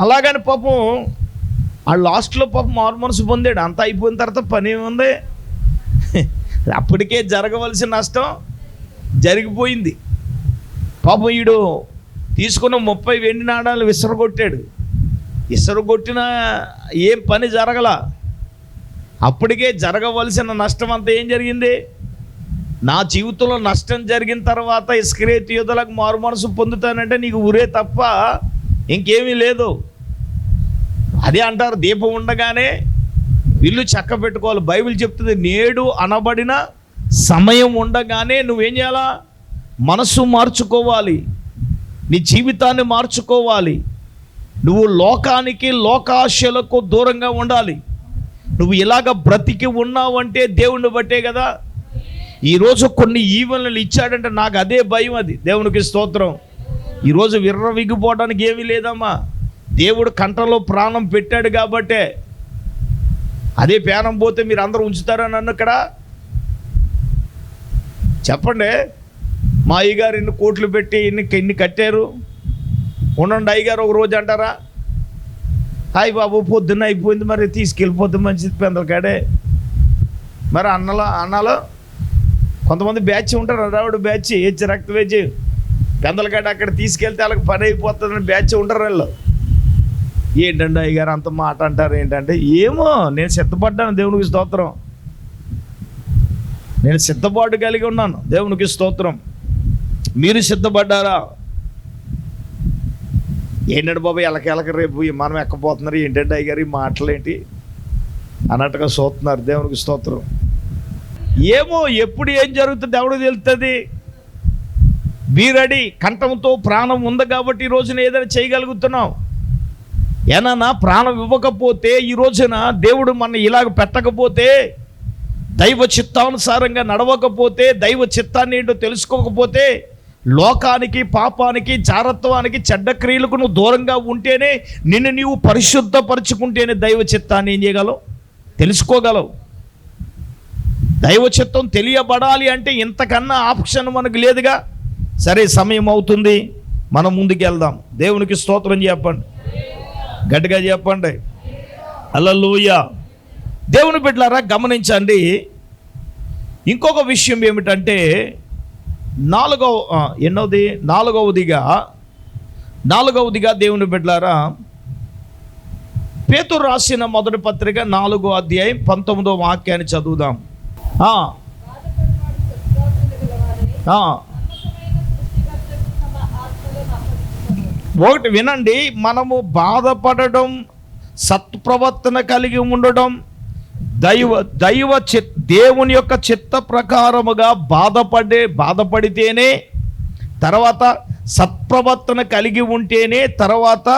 అలాగని పాపం ఆ లాస్ట్లో పాపం మారు మనసు పొందాడు. అంతా అయిపోయిన తర్వాత పని ఏముంది? అప్పటికే జరగవలసిన నష్టం జరిగిపోయింది. పాపం ఈడు తీసుకున్న 30 వెండి నాణాలు విసరగొట్టాడు. విసరగొట్టిన ఏం పని జరగల. అప్పటికే జరగవలసిన నష్టం అంతా ఏం జరిగింది? నా జీవితంలో నష్టం జరిగిన తర్వాత ఇస్కరియోతు యూదాలకు మారు మనసు పొందుతానంటే నీకు ఊరే తప్ప ఇంకేమీ లేదు. అదే అంటారు, దీపం ఉండగానే ఇల్లు చక్క పెట్టుకోవాలి. బైబిల్ చెప్తుంది, నేడు అనబడిన సమయం ఉండగానే నువ్వేం చేయాలా? మనసు మార్చుకోవాలి, నీ జీవితాన్ని మార్చుకోవాలి. నువ్వు లోకానికి, లోకాశలకు దూరంగా ఉండాలి. నువ్వు ఇలాగ బ్రతికి ఉన్నావంటే దేవుణ్ణి బట్టే కదా. ఈరోజు కొన్ని ఈవెన్లు ఇచ్చాడంటే నాకు అదే భయం. అది దేవునికి స్తోత్రం. ఈరోజు విర్రవిగిపోవడానికి ఏమీ లేదమ్మా. దేవుడు కంటలో ప్రాణం పెట్టాడు కాబట్టే. అదే ప్రాణం పోతే మీరు అందరూ ఉంచుతారా నన్ను ఇక్కడ? చెప్పండి. మా అయ్యగారు ఇన్ని కోట్లు పెట్టి ఇన్ని కట్టారు, ఉండండి అయ్యగారు ఒక రోజు అంటారా? హాయ్ బాబు పొద్దున్న అయిపోయింది, మరి తీసుకెళ్ళిపోతే మంచిది పెందలకాడే. మరి అన్నాలో కొంతమంది బ్యాచ్ ఉంటారు, రావుడు బ్యాచ్, హెచ్ రక్త వేచి పెందలకాడ అక్కడ తీసుకెళ్తే వాళ్ళకి పని అయిపోతుందని బ్యాచ్ ఉంటారు వాళ్ళు. ఏంటంటే అయ్యగారు అంత మాట అంటారు ఏంటంటే, ఏమో నేను సిద్ధపడ్డాను, దేవునికి స్తోత్రం. నేను సిద్ధపాటు కలిగి ఉన్నాను, దేవునికి స్తోత్రం. మీరు సిద్ధపడ్డారా? ఏంటంటే బాబు ఎలక రేపు మనం ఎక్కపోతున్నారు, ఏంటంటే అయ్యగారు ఈ మాటలేంటి అన్నట్టుగా చూస్తున్నారు. దేవునికి స్తోత్రం. ఏమో ఎప్పుడు ఏం జరుగుతుంది ఎవడు తెలుస్తుంది. బీరడి కంఠంతో ప్రాణం ఉంది కాబట్టి ఈ రోజున ఏదైనా చేయగలుగుతున్నావు. ఏనా ప్రాణం ఇవ్వకపోతే, ఈ రోజున దేవుడు మన ఇలాగ పెట్టకపోతే, దైవ చిత్తానుసారంగా నడవకపోతే, దైవ చిత్తాన్ని ఏంటో తెలుసుకోకపోతే, లోకానికి, పాపానికి, జారత్వానికి, చెడ్డ క్రియలకు నువ్వు దూరంగా ఉంటేనే, నిన్ను నీవు పరిశుద్ధపరచుకుంటేనే దైవ చిత్తాన్ని ఏం చేయగలవు? తెలుసుకోగలవు. దైవ చిత్తం తెలియబడాలి అంటే ఇంతకన్నా ఆప్షన్ మనకు లేదుగా. సరే, సమయం అవుతుంది, మనం ముందుకు వెళ్దాం. దేవునికి స్తోత్రం చెప్పండి, గట్టిగా చెప్పండి. హల్లెలూయా. దేవుని బిడ్డలారా గమనించండి. ఇంకొక విషయం ఏమిటంటే, నాలుగవదిగా నాలుగవదిగా దేవుని బిడ్డలారా, పేతురు రాసిన మొదటి పత్రిక 4వ అధ్యాయం 19వ వాక్యాన్ని చదువుదాం. ఒకటి వినండి, మనము బాధపడడం, సత్ప్రవర్తన కలిగి ఉండడం, దేవుని యొక్క చిత్త ప్రకారముగా బాధపడితేనే, తర్వాత సత్ప్రవర్తన కలిగి ఉంటేనే, తర్వాత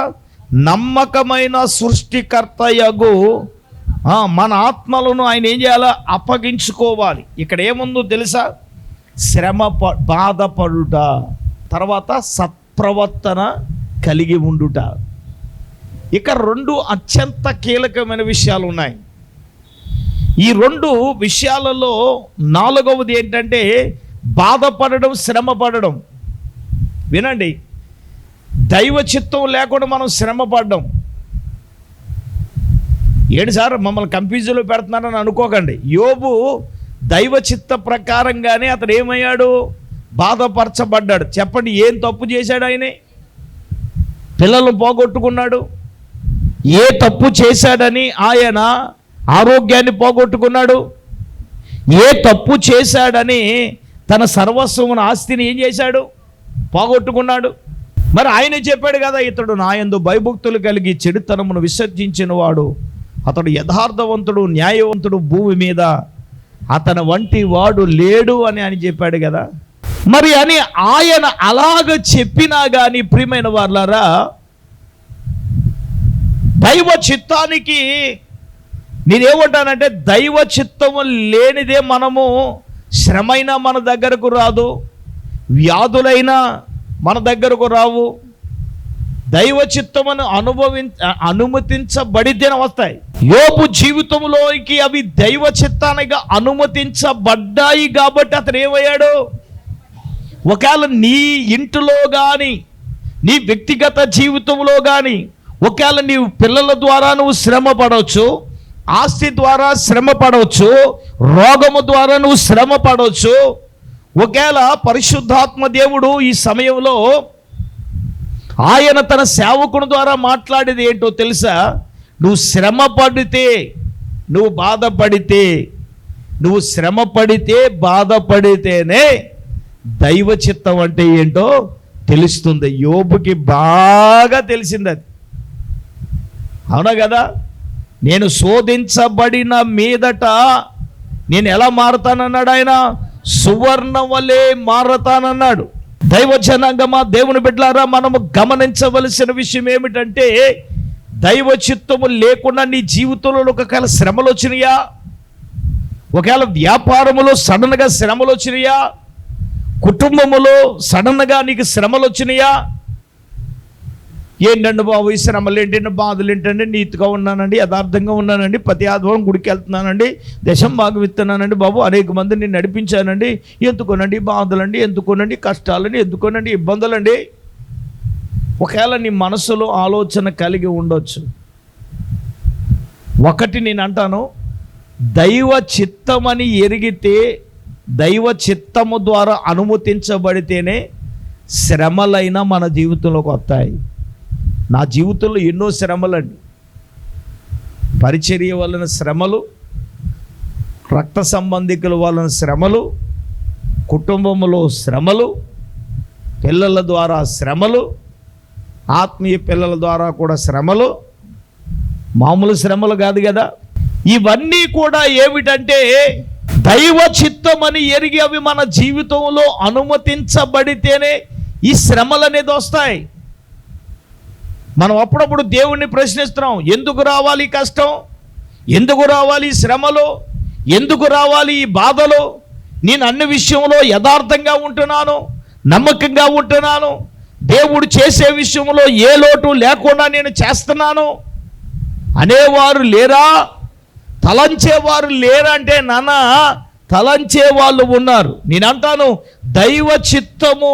నమ్మకమైన సృష్టికర్తయగు మన ఆత్మలను ఆయన ఏం చేయాలో అప్పగించుకోవాలి. ఇక్కడ ఏముందో తెలుసా? బాధపడుట, తర్వాత సత్ప్రవర్తన కలిగి ఉండుట. ఇక రెండు అత్యంత కీలకమైన విషయాలు ఉన్నాయి. ఈ రెండు విషయాలలో నాలుగవది ఏంటంటే బాధపడడం, శ్రమ పడడం. వినండి, దైవ చిత్తం లేకుండా మనం శ్రమ పడ్డం. ఏంటి సార్ మమ్మల్ని కన్ఫ్యూజన్లో పెడుతున్నారని అనుకోకండి. యోబు దైవ చిత్త ప్రకారంగానే అతడు ఏమయ్యాడు? బాధపరచబడ్డాడు. చెప్పండి, ఏం తప్పు చేశాడు? ఆయనే పిల్లలను పోగొట్టుకున్నాడు. ఏ తప్పు చేశాడని ఆయన ఆరోగ్యాన్ని పోగొట్టుకున్నాడు? ఏ తప్పు చేశాడని తన సర్వస్వమున ఆస్తిని ఏం చేశాడు? పోగొట్టుకున్నాడు. మరి ఆయనే చెప్పాడు కదా, ఇతడు నా యందు భయభక్తులు కలిగి చెడుతనమును విసర్జించిన వాడు, అతడు యథార్థవంతుడు, న్యాయవంతుడు, భూమి మీద అతని వంటి వాడు లేడు అని ఆయన చెప్పాడు కదా. మరి అని ఆయన అలాగ చెప్పినా కానీ ప్రియమైన వాళ్ళారా, దైవ చిత్తానికి నేనేమంటానంటే, దైవ చిత్తము లేనిదే మనము శ్రమైనా మన దగ్గరకు రాదు, వ్యాధులైనా మన దగ్గరకు రావు. దైవ చిత్తమును అనుమతించబడితేనే వస్తాయి. యోబు జీవితంలోకి అవి దైవ చిత్తానిగా అనుమతించబడ్డాయి కాబట్టి అతను ఏమయ్యాడు? ఒకవేళ నీ ఇంటిలో కానీ, నీ వ్యక్తిగత జీవితంలో కానీ, ఒకవేళ నీ పిల్లల ద్వారా నువ్వు శ్రమ పడవచ్చు, ఆస్తి ద్వారా శ్రమ పడవచ్చు, రోగము ద్వారా నువ్వు శ్రమ పడవచ్చు. ఒకవేళ పరిశుద్ధాత్మ దేవుడు ఈ సమయంలో ఆయన తన సేవకుని ద్వారా మాట్లాడేది ఏంటో తెలుసా? నువ్వు శ్రమ పడితే, నువ్వు బాధపడితే, నువ్వు శ్రమ పడితే బాధపడితేనే దైవ చిత్తం అంటే ఏంటో తెలుస్తుంది. యోబుకి బాగా తెలిసింది అది. అవునా కదా? నేను శోధించబడిన మీదట నేను ఎలా మారతానన్నాడు ఆయన? సువర్ణ వలె మారతానన్నాడు. దైవ జనాంగమా, దేవుని బిడ్డలారా, మనము గమనించవలసిన విషయం ఏమిటంటే, దైవ చిత్తము లేకుండా నీ జీవితంలో ఒకవేళ శ్రమలు వచ్చినాయా? ఒకవేళ వ్యాపారములో సడన్గా శ్రమలు వచ్చినాయా? కుటుంబములో సడన్గా నీకు శ్రమలు వచ్చినాయా? ఏంటండి బాబు ఈ శ్రమలు ఏంటండి, బాధలు ఏంటండి? నీతిగా ఉన్నానండి, యథార్థంగా ఉన్నానండి, ప్రతి ఆదివారం గుడికి వెళ్తున్నానండి, దశం భాగం ఇస్తున్నానండి బాబు, అనేక మందిని నేను నడిపించానండి, ఎందుకోనండి బాధలండి, ఎందుకోనండి కష్టాలండి, ఎందుకోనండి ఇబ్బందులండి. ఒకవేళ నీ మనసులో ఆలోచన కలిగి ఉండొచ్చు. ఒకటి నేను అంటాను, దైవ చిత్తమని ఎరిగితే, దైవ చిత్తము ద్వారా అనుమతించబడితేనే శ్రమలైనా మన జీవితంలోకి వస్తాయి. నా జీవితంలో ఎన్నో శ్రమలండి. పరిచర్య వలన శ్రమలు, రక్త సంబంధికుల వలన శ్రమలు, కుటుంబంలో శ్రమలు, పిల్లల ద్వారా శ్రమలు, ఆత్మీయ పిల్లల ద్వారా కూడా శ్రమలు, మామూలు శ్రమలు కాదు కదా. ఇవన్నీ కూడా ఏమిటంటే దైవ చిత్తమని ఎరిగి అవి మన జీవితంలో అనుమతించబడితేనే ఈ శ్రమలు అనేది వస్తాయి. మనం అప్పుడప్పుడు దేవుణ్ణి ప్రశ్నిస్తున్నాం, ఎందుకు రావాలి ఈ కష్టం, ఎందుకు రావాలి ఈ శ్రమలు, ఎందుకు రావాలి ఈ బాధలు? నేను అన్ని విషయంలో యథార్థంగా ఉంటున్నాను, నమ్మకంగా ఉంటున్నాను, దేవుడు చేసే విషయంలో ఏ లోటు లేకుండా నేను చేస్తున్నాను అనేవారు లేరా? తలంచేవారు లేరంటే నాన్న, తలంచే వాళ్ళు ఉన్నారు. నేనంటాను, దైవ చిత్తము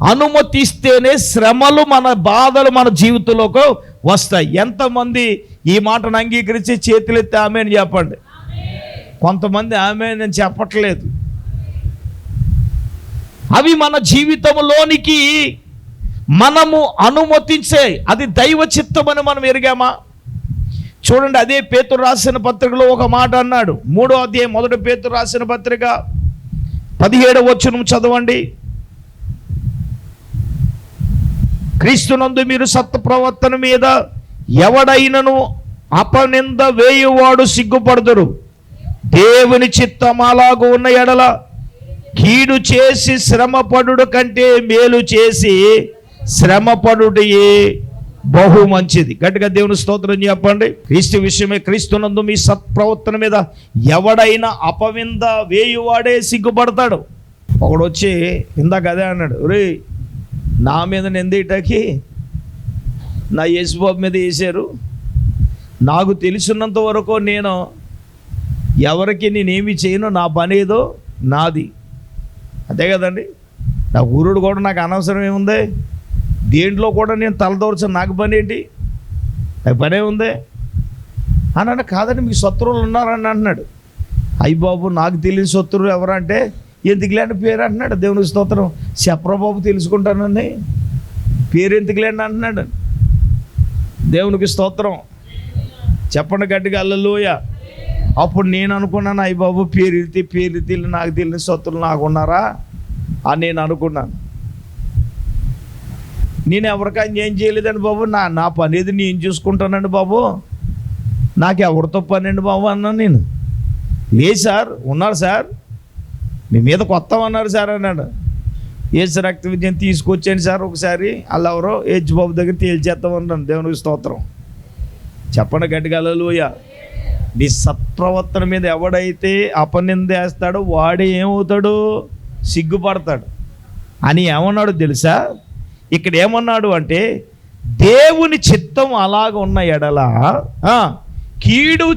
అనుమతిస్తేనే శ్రమలు, మన బాధలు మన జీవితంలోకి వస్తాయి. ఎంతమంది ఈ మాటను అంగీకరించి చేతులెత్తి ఆమేన్ చెప్పండి. కొంతమంది ఆమేన్ అని చెప్పట్లేదు. అవి మన జీవితంలోనికి మనము అనుమతించే అది దైవ చిత్తమని మనం ఎరిగామా? చూడండి, అదే పేతురు రాసిన పత్రికలో ఒక మాట అన్నాడు. 3వ అధ్యాయం 1 పేతురు రాసిన పత్రిక 17వ వచనం చదవండి. క్రీస్తునందు మీరు సత్ప్రవర్తన మీద ఎవడైనను అపనింద వేయువాడు సిగ్గుపడుదురు. దేవుని చిత్తం అలాగూ ఉన్న ఎడల కీడు చేసి శ్రమపడుడు కంటే మేలు చేసి శ్రమపడుటయే బహు మంచిది. గట్టిగా దేవుని స్తోత్రం చెప్పండి. క్రీస్తు విషయమే క్రీస్తునందు మీ సత్ప్రవర్తన మీద ఎవడైనా అపవింద వేయువాడే సిగ్గుపడతాడు. ఒకడు వచ్చి ఇందాక అదే అన్నాడు, రే నా మీద నిందేటకి నా యేసుబాబు మీద వేశారు, నాకు తెలిసినంత వరకు నేను ఎవరికి నేనేమి చేయను, నా పని ఏదో నాది. అంతే కదండి. నా ఊరుడు కూడా నాకు అనవసరం ఏముంది, దేంట్లో కూడా నేను తలదూర్చను, నాకు పని ఏంటి, నాకు పనే ఉంది అన్నాడు. కాదండి మీకు శత్రువులు ఉన్నారని అంటున్నాడు. అయ్యి బాబు నాకు తెలియని శత్రువులు ఎవరంటే ఎందుకులేండి పేరు అంటున్నాడు. దేవునికి స్తోత్రం. చెప్పరబాబు తెలుసుకుంటానండి, పేరు ఎందుకులేండి అంటున్నాడు. దేవునికి స్తోత్రం చెప్పండి గట్టిగా హల్లెలూయా. అప్పుడు నేను అనుకున్నాను, అయ్యి బాబు పేరు తెలియని నాకు తెలియని శత్రువులు నాకు ఉన్నారా అని నేను అనుకున్నాను. నేను ఎవరికైనా ఏం చేయలేదండి బాబు, నా పని ఏది నేను చూసుకుంటానండి బాబు, నాకు ఎవరితో పని అండి బాబు అన్నాను నేను. లేదు సార్ ఉన్నారు సార్, మీ మీద కొత్త అన్నారు సార్ అన్నాడు. ఏసు రక్త విజయం తీసుకొచ్చాను సార్ ఒకసారి, అలా ఎవరో ఏజ్ బాబు దగ్గర తేల్చేస్తామన్నాను. దేవునికి స్తోత్రం చెప్పండి గట్టిగా హల్లెలూయా. నీ సత్ప్రవర్తన మీద ఎవడైతే అపనిందేస్తాడో వాడే ఏమవుతాడు, సిగ్గుపడతాడు అని ఏమన్నాడు తెలుసా? ఇక్కడ ఏమన్నాడు అంటే దేవుని చిత్తం అలాగ ఉన్న ఎడల కీడు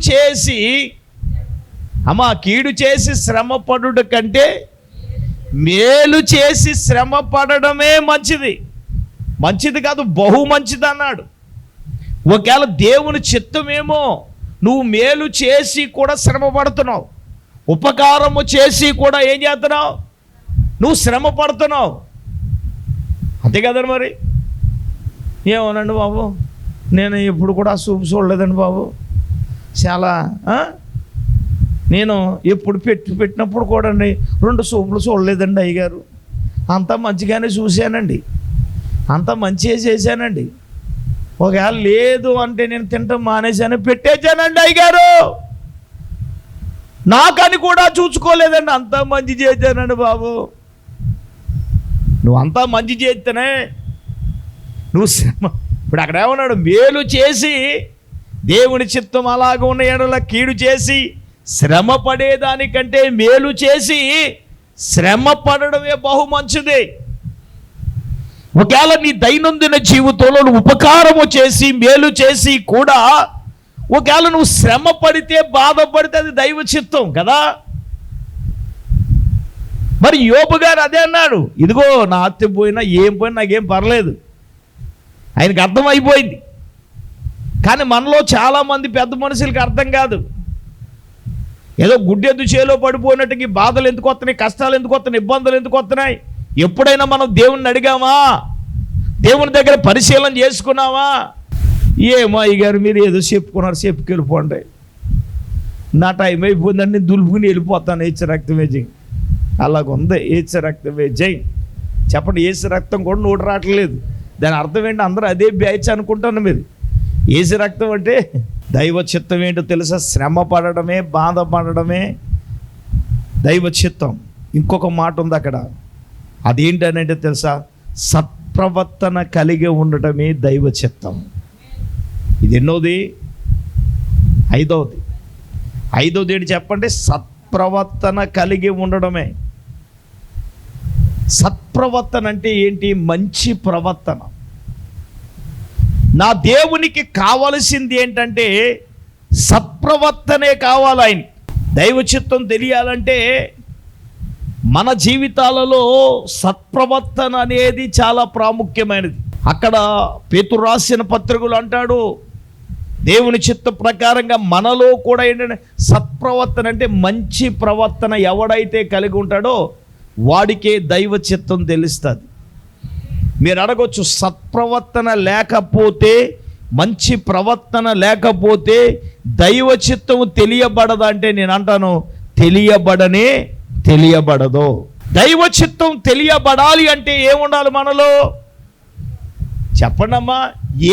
చేసి శ్రమపడుట కంటే మేలు చేసి శ్రమ పడడమే మంచిది కాదు, బహు మంచిది అన్నాడు. ఒకవేళ దేవుని చిత్తమేమో నువ్వు మేలు చేసి కూడా శ్రమ పడుతున్నావు, ఉపకారము చేసి కూడా ఏం చేస్తున్నావు, నువ్వు శ్రమ పడుతున్నావు. అంతే కదండి. మరి ఏమోనండి బాబు, నేను ఎప్పుడు కూడా సూపు చూడలేదండి బాబు, చాలా నేను ఎప్పుడు పెట్టినప్పుడు కూడా 2 సూపులు చూడలేదండి అయ్యగారు, అంతా మంచిగానే చూశానండి, అంతా మంచిగా చేశానండి. ఒకవేళ లేదు అంటే నేను తింటాం మానేశాను, పెట్టేశానండి అయ్యగారు, నాకని కూడా చూసుకోలేదండి, అంతా మంచి చేశానండి బాబు. నువ్వు అంతా మంచి చేస్తేనే నువ్వు శ్రమ. ఇప్పుడు అక్కడ ఏమన్నాడు, మేలు చేసి దేవుని చిత్తం అలాగ ఉన్న ఎడల కీడు చేసి శ్రమ పడేదానికంటే మేలు చేసి శ్రమ పడడమే బహు మంచిది. ఒకవేళ నీ దైనందిన జీవితంలో నువ్వు ఉపకారము చేసి మేలు చేసి కూడా ఒకవేళ నువ్వు శ్రమ పడితే బాధపడితే అది దైవ చిత్తం కదా. మరి యోబు గారు అదే అన్నాడు, ఇదిగో నా ఆస్తి పోయినా ఏం పోయినా నాకేం పర్లేదు, ఆయనకు అర్థమైపోయింది. కానీ మనలో చాలామంది పెద్ద మనుషులకి అర్థం కాదు. ఏదో గుడ్డెద్దు చేలో పడిపోయినట్టుగా బాధలు ఎందుకు వస్తున్నాయి, కష్టాలు ఎందుకు వస్తున్నాయి, ఇబ్బందులు ఎందుకు వస్తున్నాయి? ఎప్పుడైనా మనం దేవుణ్ణి అడిగామా? దేవుని దగ్గర పరిశీలన చేసుకున్నావా? ఏమో అయ్యగారు మీరు ఏదో చెప్పుకున్నారు, చెప్పుకెళ్ళిపోండి, నా టైం అయిపోయిందండి, దులుపుకుని వెళ్ళిపోతాను. ఏసు రక్తమే జై, అలాగుంది. ఏసు రక్తమే జై చెప్పండి. ఏసు రక్తం కూడా నోటు రావట్లేదు, దాని అర్థం ఏంటి? అందరూ అదే బ్యాచ్ అనుకుంటాను. మీరు ఏసు రక్తం అంటే దైవ చిత్తం ఏంటో తెలుసా? శ్రమ పడడమే, బాధపడడమే దైవ చిత్తం. ఇంకొక మాట ఉంది అక్కడ, అదేంటనంటే తెలుసా? సత్ప్రవర్తన కలిగి ఉండటమే దైవ చిత్తం. ఇది ఎన్నోది? ఐదవది ఏంటి చెప్పండి? సత్ప్రవర్తన కలిగి ఉండడమే. సత్ప్రవర్తన అంటే ఏంటి? మంచి ప్రవర్తన. నా దేవునికి కావలసింది ఏంటంటే సత్ప్రవర్తనే కావాలి. ఆయన దైవ చిత్తం తెలియాలంటే మన జీవితాలలో సత్ప్రవర్తన అనేది చాలా ప్రాముఖ్యమైనది. అక్కడ పేతురు రాసిన పత్రికలు అంటాడు, దేవుని చిత్త ప్రకారంగా మనలో కూడా ఏంటంటే సత్ప్రవర్తన అంటే మంచి ప్రవర్తన ఎవడైతే కలిగి ఉంటాడో వాడికే దైవ చిత్తం తెలుస్తుంది. మీరు అడగొచ్చు, సత్ప్రవర్తన లేకపోతే, మంచి ప్రవర్తన లేకపోతే దైవ చిత్తం తెలియబడదంటే నేను అంటాను, తెలియబడదు. దైవ చిత్తం తెలియబడాలి అంటే ఏముండాలి మనలో? చెప్పండమ్మా,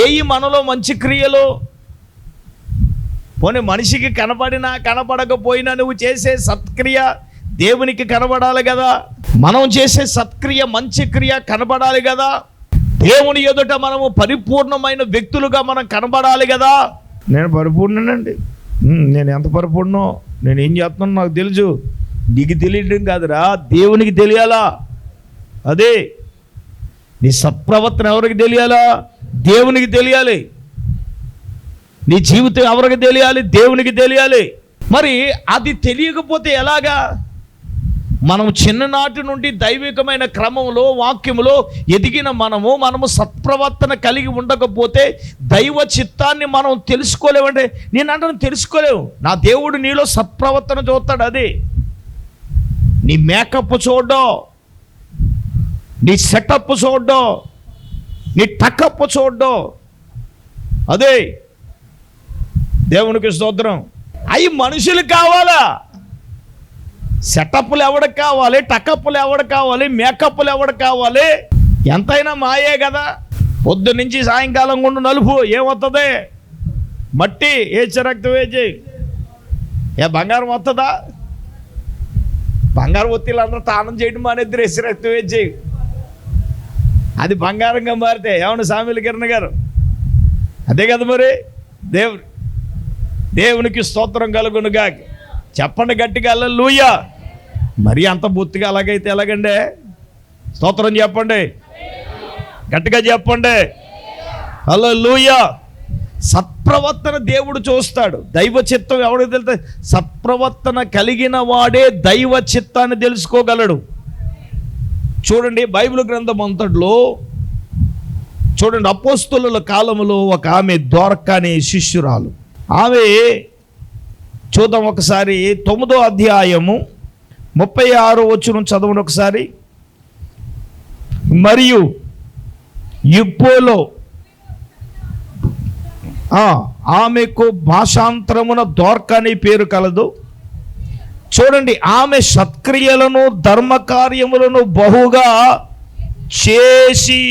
ఏయి మనలో మంచి క్రియలు? పోనీ మనిషికి కనపడినా కనపడకపోయినా నువ్వు చేసే సత్క్రియ దేవునికి కనబడాలి కదా. మనం చేసే సత్క్రియ, మంచి క్రియ కనబడాలి కదా. దేవుని ఎదుట మనము పరిపూర్ణమైన వ్యక్తులుగా మనం కనబడాలి కదా. నేను పరిపూర్ణనండి, నేను ఎంత పరిపూర్ణో, నేను ఏం చేస్తున్నాను నాకు తెలుసు. నీకు తెలియడం కాదురా, దేవునికి తెలియాలా. అదే నీ సత్ప్రవర్తన ఎవరికి తెలియాలా? దేవునికి తెలియాలి. నీ జీవితం ఎవరికి తెలియాలి? దేవునికి తెలియాలి. మరి అది తెలియకపోతే ఎలాగా? మనం చిన్ననాటి నుండి దైవికమైన క్రమంలో, వాక్యములో ఎదిగిన మనము సత్ప్రవర్తన కలిగి ఉండకపోతే దైవ చిత్తాన్ని మనం తెలుసుకోలేమంటే, నేను అంటాను తెలుసుకోలేవు. నా దేవుడు నీలో సత్ప్రవర్తన చూస్తాడు. అదే నీ మేకప్ చూడడం, నీ సెటప్ చూడడం, నీ టకప్ చూడడం, అదే దేవునికి స్తోత్రం. అవి మనుషులు కావాలా? సెటప్లు ఎవడికి కావాలి? టకప్లు ఎవడికి కావాలి? మేకప్లు ఎవడికి కావాలి? ఎంతైనా మాయే కదా. పొద్దు నుంచి సాయంకాలం గుండు నలుపు ఏమవుతుంది? మట్టి ఏచి రక్తం వేచి బంగారం వస్తుందా? బంగారం ఒత్తిళ్ళు అందరూ తానం చేయడం మానేద్దరు, ఏసి రక్తం వేచి అది బంగారంగా మారితే ఏమన్నా సామిల కిరణ్ గారు? అదే కదా మరి. దేవునికి స్తోత్రం కలుగునుగా. చెప్పండి గట్టిగా హల్లెలూయా. మరి అంత బొత్తిగా అలాగైతే ఎలాగండి? స్తోత్రం చెప్పండి, గట్టిగా చెప్పండి హల్లెలూయా. సత్ప్రవర్తన దేవుడు చూస్తాడు. దైవ చిత్తం ఎవరికి తెలుస్తుంది? సత్ప్రవర్తన కలిగిన వాడే దైవ చిత్తాన్ని తెలుసుకోగలడు. చూడండి బైబిల్ గ్రంథం అంతట్లో చూడండి, అపోస్తలుల కాలములో ఒక ఆమె దోర్కా అనే శిష్యురాలు. ఆమె చూద్దాం ఒకసారి, 9వ అధ్యాయము 36వ వచనం చదవండి ఒకసారి. మరియు యుప్పోలో ఆమెకు భాషాంతరమున దోర్కా అనే పేరు కలదు. చూడండి, ఆమె సత్క్రియలను ధర్మకార్యములను బహుగా చేసి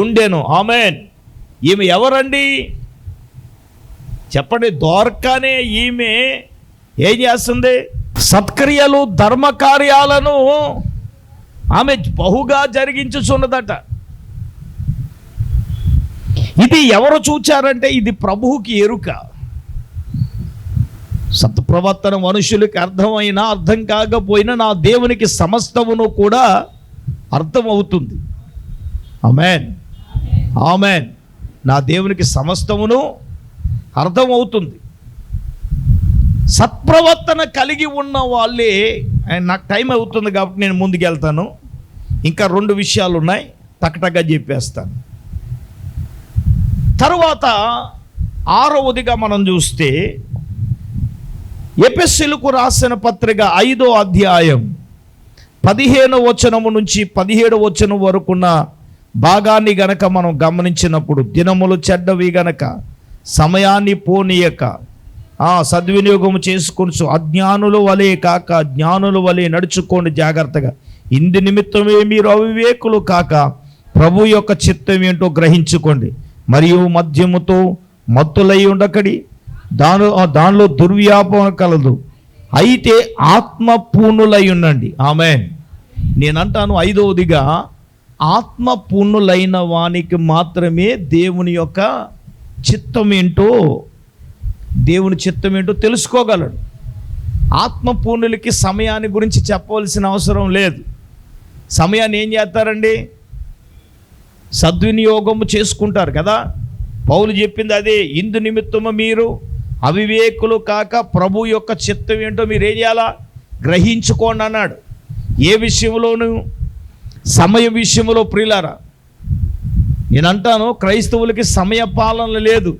ఉండెను. ఆమేన్. ఈమె ఎవరండి చెప్పండి? దోర్కానే ఈమె ఏం చేస్తుంది? సత్క్రియలు, ధర్మకార్యాలను ఆమె బహుగా జరిగించుచున్నదట. ఇది ఎవరు చూచారంటే ఇది ప్రభువుకి ఎరుక. సత్ప్రవర్తన మనుషులకి అర్థమైనా అర్థం కాకపోయినా నా దేవునికి సమస్తమును కూడా అర్థమవుతుంది. ఆమేన్, ఆమేన్. నా దేవునికి సమస్తమును అర్థమవుతుంది. సత్ప్రవర్తన కలిగి ఉన్న వాళ్ళే. నాకు టైం అవుతుంది కాబట్టి నేను ముందుకు వెళ్తాను. ఇంకా 2 విషయాలు ఉన్నాయి, టకటగా చెప్పేస్తాను. తర్వాత 6వదిగా మనం చూస్తే ఎఫెసీయులకు రాసిన పత్రిక 5వ అధ్యాయం 15వ వచనము నుంచి 17వ వచనం వరకున్న భాగాన్ని గనక మనం గమనించినప్పుడు, దినములు చెడ్డవి గనక సమయాన్ని పోనీయక సద్వినియోగము చేసుకొనుచు అజ్ఞానుల వలె కాక జ్ఞానుల వలె నడుచుకోండి జాగ్రత్తగా. ఇందు నిమిత్తమే మీరు అవివేకులు కాక ప్రభు యొక్క చిత్తం ఏంటో గ్రహించుకోండి. మరియు మద్యముతో మత్తులై ఉండకడి, దానిలో దుర్వ్యాపనం కలదు. అయితే ఆత్మపూర్ణులై ఉండండి. ఆమేన్. నేనంటాను 5వదిగా, ఆత్మపూర్ణులైన వానికి మాత్రమే దేవుని యొక్క చిత్తం ఏంటో, దేవుని చిత్తం ఏంటో తెలుసుకోగలడు. ఆత్మపూర్ణులకి సమయాన్ని గురించి చెప్పవలసిన అవసరం లేదు. సమయాన్ని ఏం చేస్తారండి? సద్వినియోగము చేసుకుంటారు కదా. పౌలు చెప్పింది అదే, ఇందు నిమిత్తము మీరు అవివేకులు కాక ప్రభు యొక్క చిత్తం ఏంటో మీరు ఏం చేయాలా? గ్రహించుకోండి అన్నాడు. ఏ విషయంలోనూ? సమయ విషయంలో. ప్రియులారా, నేను అంటాను క్రైస్తవులకి సమయ పాలన లేదు.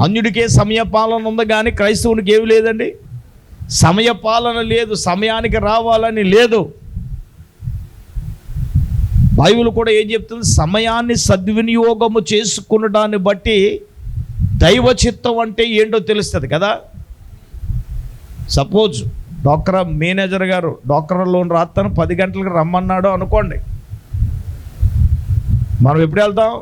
అన్యుడికే సమయ పాలన ఉంది కానీ క్రైస్తవునికి ఏమి లేదండి. సమయ పాలన లేదు, సమయానికి రావాలని లేదు. బైబిల్ కూడా ఏం చెప్తుంది? సమయాన్ని సద్వినియోగము చేసుకునడాన్ని బట్టి దైవ చిత్తం అంటే ఏంటో తెలుస్తుంది కదా. సపోజ్ డాక్టర్ మేనేజర్ గారు డాక్టర్ లోన్ రాస్తాను 10 గంటలకు రమ్మన్నాడు అనుకోండి, మనం ఎప్పుడు వెళ్తాం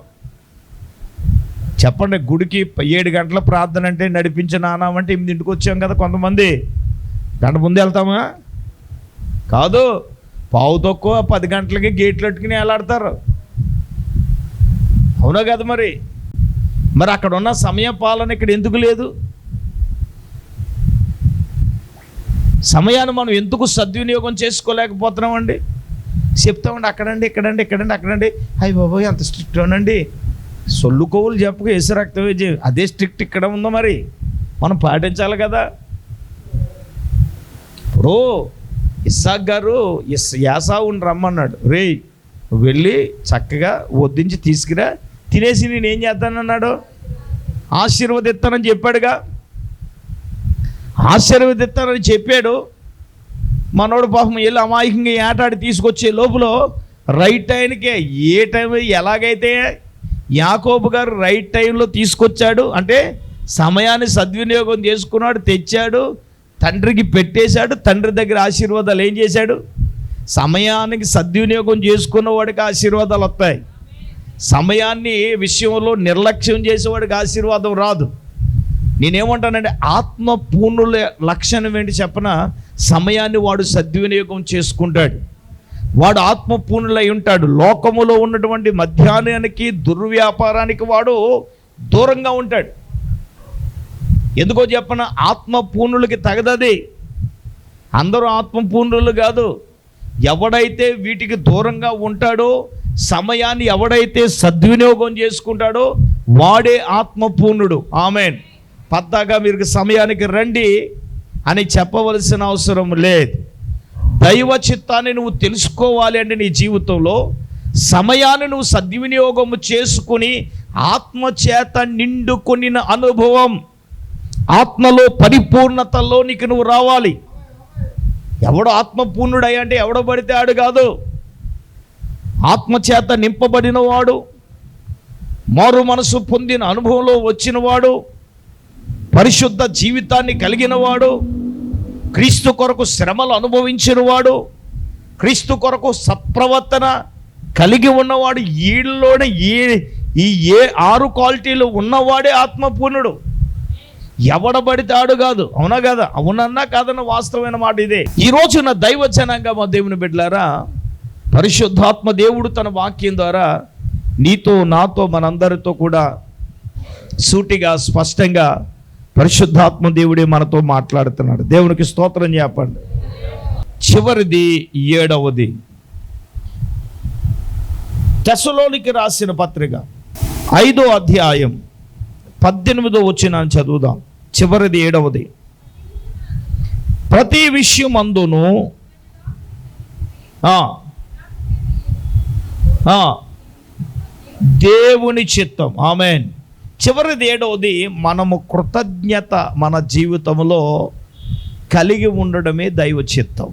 చెప్పండి? గుడికి 7 గంటల ప్రార్థన అంటే నడిపించిన నానామంటే 8ంటికి వచ్చాం కదా. కొంతమంది గంట ముందు వెళ్తామా? కాదు, పావు తక్కువ 10 గంటలకి గేట్లు పెట్టుకుని వేలాడతారు. అవునా కదా? మరి అక్కడ ఉన్న సమయ పాలన ఇక్కడ ఎందుకు లేదు? సమయాన్ని మనం ఎందుకు సద్వినియోగం చేసుకోలేకపోతున్నామండి? చెప్తామండి అక్కడండి ఇక్కడండి అక్కడండి. అయ్యి బాబోయ్ ఎంత స్ట్రిక్ట్ అనండి, సొల్లు కొవ్వులు చెప్పక వేసి రక్తం వేసి అదే స్ట్రిక్ట్ ఇక్కడ ఉందో, మరి మనం పాటించాలి కదా. ఇప్పుడు ఇస్సాక్ గారు యాసావుని రమ్మన్నాడు, రే వెళ్ళి చక్కగా వడ్డించి తీసుకురా, తినేసి నేను ఏం చేస్తానన్నాడు? ఆశీర్వదిస్తానని చెప్పాడుగా. ఆశీర్వదిస్తానని చెప్పాడు. మనోడు పాపం వెళ్ళి అమాయకంగా ఏటాడి తీసుకొచ్చే లోపల రైట్ టైంకే, ఏ టైం ఎలాగైతే యాకోబు గారు రైట్ టైంలో తీసుకొచ్చాడు అంటే సమయాన్ని సద్వినియోగం చేసుకున్నాడు, తెచ్చాడు, తండ్రికి పెట్టేశాడు. తండ్రి దగ్గర ఆశీర్వాదాలు ఏం చేశాడు? సమయానికి సద్వినియోగం చేసుకున్న వాడికి ఆశీర్వాదాలు వస్తాయి. సమయాన్ని విషయంలో నిర్లక్ష్యం చేసేవాడికి ఆశీర్వాదం రాదు. నేనేమంటానంటే ఆత్మ పూర్ణుల లక్షణం ఏంటి చెప్పన? సమయాన్ని వాడు సద్వినియోగం చేసుకుంటాడు, వాడు ఆత్మ పూర్ణులై ఉంటాడు. లోకములో ఉన్నటువంటి మధ్యాహ్నానికి దుర్వ్యాపారానికి వాడు దూరంగా ఉంటాడు. ఎందుకో చెప్పన? ఆత్మ పూర్ణులకి తగదది. అందరూ ఆత్మ పూర్ణులు కాదు. ఎవడైతే వీటికి దూరంగా ఉంటాడో, సమయాన్ని ఎవడైతే సద్వినియోగం చేసుకుంటాడో వాడే ఆత్మపూర్ణుడు. ఆమేన్. పద్దాగా మీరు సమయానికి రండి అని చెప్పవలసిన అవసరం లేదు. దైవ చిత్తాన్ని నువ్వు తెలుసుకోవాలి అంటే నీ జీవితంలో సమయాన్ని నువ్వు సద్వినియోగం చేసుకుని ఆత్మచేత నిండుకొనిన అనుభవం, ఆత్మలో పరిపూర్ణతలో నీకు నువ్వు రావాలి. ఎవడో ఆత్మపూర్ణుడయ్యా అంటే ఎవడో పడితే ఆడు కాదు. ఆత్మచేత నింపబడినవాడు, మారు మనసు పొందిన అనుభవంలో వచ్చినవాడు, పరిశుద్ధ జీవితాన్ని కలిగినవాడు, క్రీస్తు కొరకు శ్రమలు అనుభవించినవాడు, క్రీస్తు కొరకు సత్ప్రవర్తన కలిగి ఉన్నవాడు. వీళ్ళలోనే ఈ 6 క్వాలిటీలు ఉన్నవాడే ఆత్మపూర్ణుడు. ఎవడబడితాడు కాదు. అవునా కదా? అవునన్నా కాదన్న వాస్తవమైన మాట ఇదే. ఈ రోజున దైవ జనంగా మా దేవుని బిడ్డలారా, పరిశుద్ధాత్మ దేవుడు తన వాక్యం ద్వారా నీతో నాతో మనందరితో కూడా సూటిగా స్పష్టంగా పరిశుద్ధాత్మ దేవుడే మనతో మాట్లాడుతున్నాడు. దేవునికి స్తోత్రం చెప్పండి. చివరిది 7వది తెస్సలోనికి రాసిన పత్రిక 5వ అధ్యాయం 18వ వచనం చదువుదాం. చివరిది 7వది. ప్రతి విషయం అందును దేవుని చిత్తం. ఆమేన్. చివరిది 7వది, మనము కృతజ్ఞత మన జీవితంలో కలిగి ఉండడమే దైవ చిత్తం.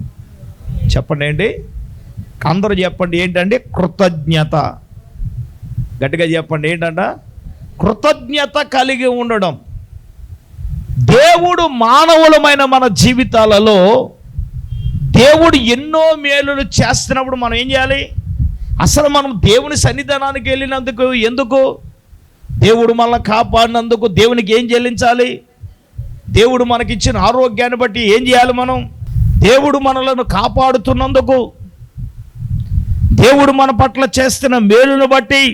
చెప్పండి ఏంటి? అందరూ చెప్పండి ఏంటంటే కృతజ్ఞత. గట్టిగా చెప్పండి ఏంటంట? కృతజ్ఞత కలిగి ఉండడం. దేవుడు మానవులమైన మన జీవితాలలో దేవుడు ఎన్నో మేలులు చేస్తున్నప్పుడు మనం ఏం చేయాలి? అసలు మనం దేవుని సన్నిధానానికి వెళ్ళినందుకు ఎందుకు? దేవుడు మనల్ని కాపాడినందుకు దేవునికి ఏం చెల్లించాలి? దేవుడు మనకిచ్చిన ఆరోగ్యాన్ని బట్టి ఏం చేయాలి మనం? దేవుడు మనలను కాపాడుతున్నందుకు, దేవుడు మన పట్ల చేస్తున్న మేలును బట్టి,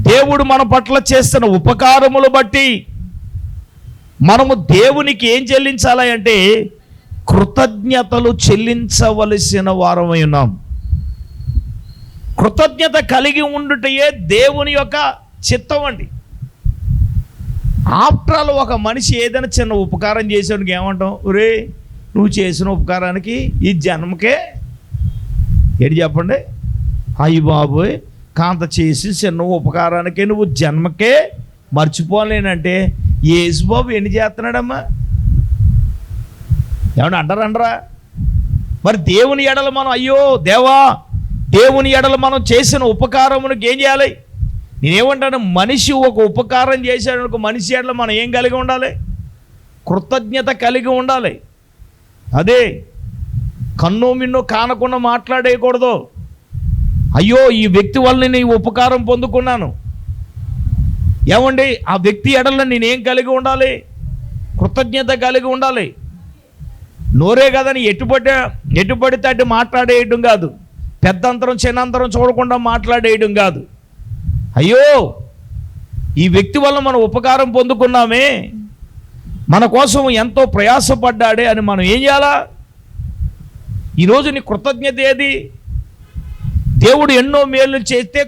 దేవుడు మన పట్ల చేస్తున్న ఉపకారములు బట్టి మనము దేవునికి ఏం చెల్లించాలి అంటే కృతజ్ఞతలు చెల్లించవలసిన వారమై ఉన్నాం. కృతజ్ఞత కలిగి ఉండుటయే దేవుని యొక్క చిత్తం అండి. ఆఫ్టర్ ఆల్ ఒక మనిషి ఏదైనా చిన్న ఉపకారం చేసేవాడికి ఏమంటాం? ఒరే నువ్వు చేసిన ఉపకారానికి ఈ జన్మకే ఏంటి చెప్పండి? అయ్యి బాబోయ్ కాంత చేసి చిన్న ఉపకారానికి నువ్వు జన్మకే మర్చిపోలేనంటే యేసు బాబు ఎన్ని చేస్తున్నాడమ్మా? ఏమన్నా అంటారా? మరి దేవుని ఎడల మనం అయ్యో దేవా దేవుని ఎడల మనం చేసిన ఉపకారమునికి ఏం చేయాలి? నేనేమంటాను, మనిషి ఒక ఉపకారం చేశాడు, మనిషి ఎడల మనం ఏం కలిగి ఉండాలి? కృతజ్ఞత కలిగి ఉండాలి. అదే కన్ను మిన్ను కానకుండా మాట్లాడేయకూడదు. అయ్యో ఈ వ్యక్తి వల్ల నేను ఈ ఉపకారం పొందుకున్నాను, ఏమండి ఆ వ్యక్తి ఎడల నేనేం కలిగి ఉండాలి? కృతజ్ఞత కలిగి ఉండాలి. నోరే కదని ఎటుపడితే అటు మాట్లాడేయడం కాదు, పెద్దంతరం చిన్నంతరం చూడకుండా మాట్లాడేయడం కాదు. అయ్యో ఈ వ్యక్తి వల్ల మనం ఉపకారం పొందుకున్నామే, మన కోసం ఎంతో ప్రయాసపడ్డాడే అని మనం ఏం చేయాలా? ఈరోజు నీ కృతజ్ఞత ఏది? దేవుడు ఎన్నో మేలు చేస్తే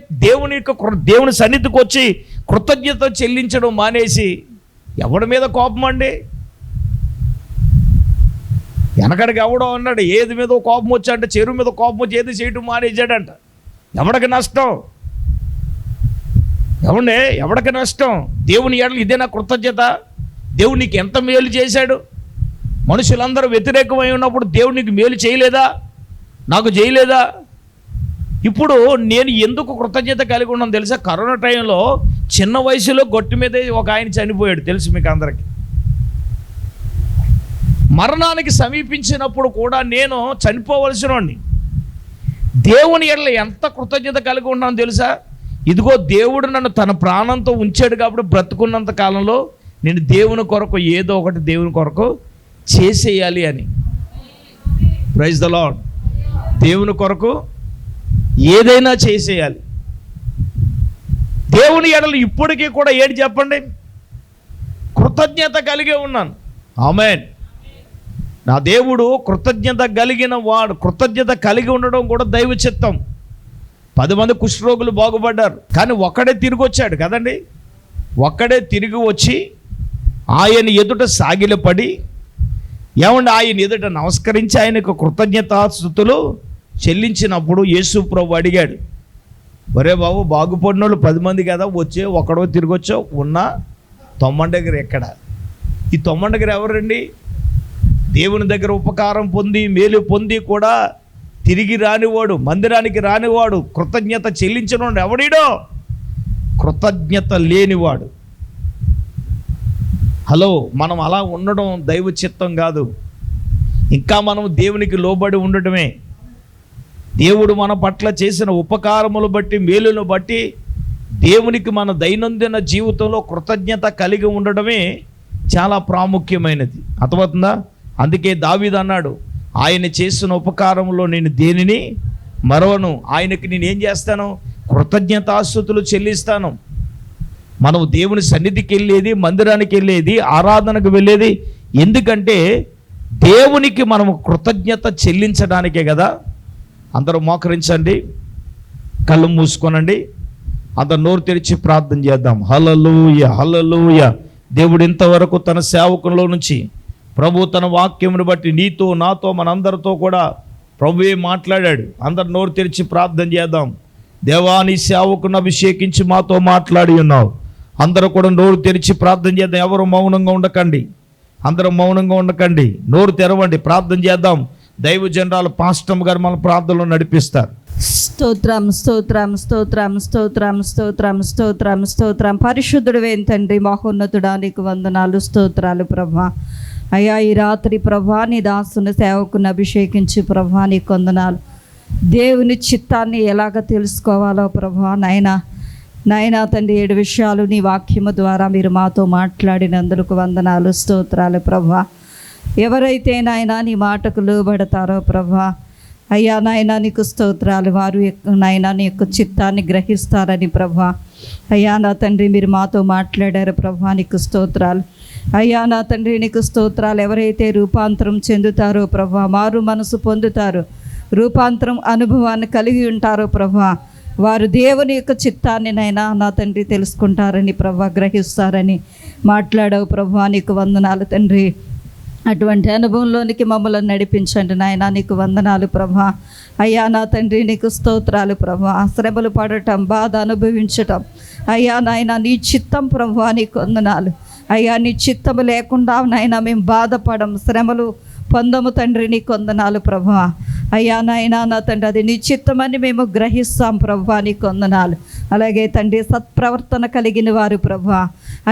దేవుని సన్నిధికి వచ్చి కృతజ్ఞత చెల్లించడం మానేసి ఎవడి మీద కోపం అండి? వెనకడికి ఎవడో అన్నాడు, ఏది మీద కోపం వచ్చాడంటే చెరువు మీద కోపం వచ్చి ఏది చేయటం మానేసాడంట. ఎవడికి నష్టం? ఎవడికి నష్టం? దేవుని ఎడల ఇదేనా కృతజ్ఞత? దేవుడు నీకు ఎంత మేలు చేశాడు? మనుషులందరూ వ్యతిరేకమై ఉన్నప్పుడు దేవుడు నీకు మేలు చేయలేదా? నాకు చేయలేదా? ఇప్పుడు నేను ఎందుకు కృతజ్ఞత కలిగి ఉన్నాను తెలుసా? కరోనా టైంలో చిన్న వయసులో గొట్టు మీదే ఒక ఆయన చనిపోయాడు, తెలుసు మీకు అందరికీ. మరణానికి సమీపించినప్పుడు కూడా నేను చనిపోవలసిన వాడిని. దేవుని ఎడల ఎంత కృతజ్ఞత కలిగి ఉన్నాను తెలుసా? ఇదిగో దేవుడు నన్ను తన ప్రాణంతో ఉంచాడు కాబట్టి బ్రతుకున్నంత కాలంలో నేను దేవుని కొరకు ఏదో ఒకటి దేవుని కొరకు చేసేయాలి అని. Praise the lord. దేవుని కొరకు ఏదైనా చేసేయాలి. దేవుని ఎడల ఇప్పటికీ కూడా ఏంటి చెప్పండి? కృతజ్ఞత కలిగే ఉన్నాను. ఆమేన్. నా దేవుడు కృతజ్ఞత కలిగిన వాడు. కృతజ్ఞత కలిగి ఉండడం కూడా దైవ చిత్తం. 10 మంది కుష్ఠరోగులు బాగుపడ్డారు, కానీ ఒక్కడే తిరిగి వచ్చాడు కదండి. ఒక్కడే తిరిగి వచ్చి ఆయన ఎదుట సాగిలపడి, ఏమండి ఆయన ఎదుట నమస్కరించి ఆయనకు కృతజ్ఞతాస్తుతులు చెల్లించినప్పుడు యేసు ప్రభు అడిగాడు, ఒరే బాబు బాగుపడిన వాళ్ళు 10 మంది కదా, వచ్చే ఒక్కడో తిరిగి వచ్చావు, ఉన్న 90 దగ్గర ఎక్కడ? ఈ 90 దగ్గర ఎవరండి? దేవుని దగ్గర ఉపకారం పొంది మేలు పొంది కూడా తిరిగి రానివాడు, మందిరానికి రానివాడు, కృతజ్ఞత చెల్లించినవాడు ఎవడీడో? కృతజ్ఞత లేనివాడు. హలో, మనం అలా ఉండడం దైవ చిత్తం కాదు. ఇంకా మనం దేవునికి లోబడి ఉండటమే. దేవుడు మన పట్ల చేసిన ఉపకారములు బట్టి, మేలును బట్టి దేవునికి మన దైనందిన జీవితంలో కృతజ్ఞత కలిగి ఉండడమే చాలా ప్రాముఖ్యమైనది. అర్థమవుతుందా? అందుకే దావీదు అన్నాడు, ఆయన చేసిన ఉపకారంలో నేను దేనిని మరవను, ఆయనకి నేను ఏం చేస్తాను? కృతజ్ఞతాస్తుతులు చెల్లిస్తాను. మనం దేవుని సన్నిధికి వెళ్ళేది, మందిరానికి వెళ్ళేది, ఆరాధనకు వెళ్ళేది ఎందుకంటే దేవునికి మనం కృతజ్ఞత చెల్లించడానికే కదా. అందరూ మోకరించండి, కళ్ళు మూసుకోనండి, అందరూ నోరు తెరిచి ప్రార్థన చేద్దాం. హల్లెలూయా, హల్లెలూయా. దేవుడు ఇంతవరకు తన సేవకుల్లో నుంచి ప్రభు తన వాక్యమును బట్టి నీతో నాతో మనందరితో కూడా ప్రభువే మాట్లాడాడు. అందరు నోరు తెరిచి ప్రార్థన చేద్దాం. దేవా నీ సేవకును అభిషేకించి మాతో మాట్లాడి ఉన్నావు. అందరూ కూడా నోరు తెరిచి ప్రార్థన చేద్దాం. ఎవరు మౌనంగా ఉండకండి, అందరూ మౌనంగా ఉండకండి, నోరు తెరవండి, ప్రార్థన చేద్దాం. దైవ జనరాలు పాస్టమ్ గారు మన ప్రార్థనలో నడిపిస్తారు. స్తోత్రం స్తోత్రం స్తోత్రం స్తోత్రం స్తోత్రం స్తోత్రం స్తోత్రం. పరిశుద్ధుడు తండ్రి, మహోన్నతుడా నీకు వందనాలు, స్తోత్రాలు ప్రభా. అయ్యా ఈ రాత్రి ప్రభా నీ దాసుని సేవకుని అభిషేకించి ప్రభా నీకు వందనాలు. దేవుని చిత్తాన్ని ఎలాగ తెలుసుకోవాలో ప్రభా నాయనా తండ్రి 7 విషయాలు నీ వాక్యము ద్వారా మీరు మాతో మాట్లాడినందుకు వందనాలు, స్తోత్రాలు ప్రభా. ఎవరైతే నాయనా నీ మాటకు లోబడతారో ప్రభా, అయ్యా నాయనా నీకు స్తోత్రాలు, వారు నాయనా నీ యొక్క చిత్తాన్ని గ్రహిస్తారని ప్రభా. అయ్యా నా తండ్రి మీరు మాతో మాట్లాడారు ప్రభా, నీకు స్తోత్రాలు. అయ్యా నా తండ్రి నీకు స్తోత్రాలు. ఎవరైతే రూపాంతరం చెందుతారో ప్రభా, మారు మనసు పొందుతారో, రూపాంతరం అనుభవాన్ని కలిగి ఉంటారో ప్రభా, వారు దేవుని యొక్క చిత్తాన్ని నైనా నా తండ్రి తెలుసుకుంటారని ప్రభా, గ్రహిస్తారని మాట్లాడావు ప్రభా, నీకు వందనాలు తండ్రి. అటువంటి అనుభవంలోనికి మమ్మల్ని నడిపించండి నాయనా, నీకు వందనాలు ప్రభా. అయ్యా నా తండ్రి నీకు స్తోత్రాలు ప్రభా. శ్రమలు పడటం, బాధ అనుభవించటం అయ్యా నాయనా నీ చిత్తం ప్రభా, నీకు వందనాలు. అయ్యా నీ చిత్తము లేకుండా నాయనా మేము బాధపడం, శ్రమలు పొందము తండ్రి, నీకు వందనాలు ప్రభా. అయ్యా నాయనా నా తండ్రి అది నీ చిత్తమని మేము గ్రహిస్తాం ప్రభా, నీకు వందనాలు. అలాగే తండ్రి సత్ప్రవర్తన కలిగిన వారు ప్రభా,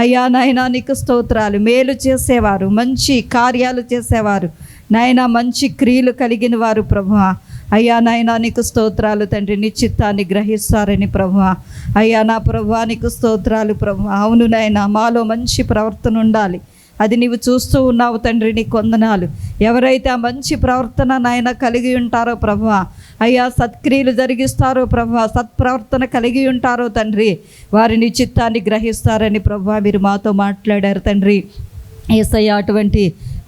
అయ్యా నాయనా నీకు స్తోత్రాలు. మేలు చేసేవారు, మంచి కార్యాలు చేసేవారు నాయనా, మంచి క్రియలు కలిగిన వారు ప్రభా, అయ్యా నాయనా నీకు స్తోత్రాలు తండ్రి. నీ చిత్తాన్ని గ్రహిస్తారని ప్రభా, అయ్యా నా ప్రభా నీకు స్తోత్రాలు ప్రభా. అవును నాయనా, మాలో మంచి ప్రవర్తన ఉండాలి, అది నీవు చూస్తూ ఉన్నావు తండ్రి, నీకు వందనాలు. ఎవరైతే ఆ మంచి ప్రవర్తన నాయన కలిగి ఉంటారో ప్రభా, అయ్యా సత్క్రియలు జరిగిస్తారో ప్రభా, సత్ప్రవర్తన కలిగి ఉంటారో తండ్రి, వారిని చిత్తాన్ని గ్రహిస్తారని ప్రభా మీరు మాతో మాట్లాడారు తండ్రి. యేసయ్య అటువంటి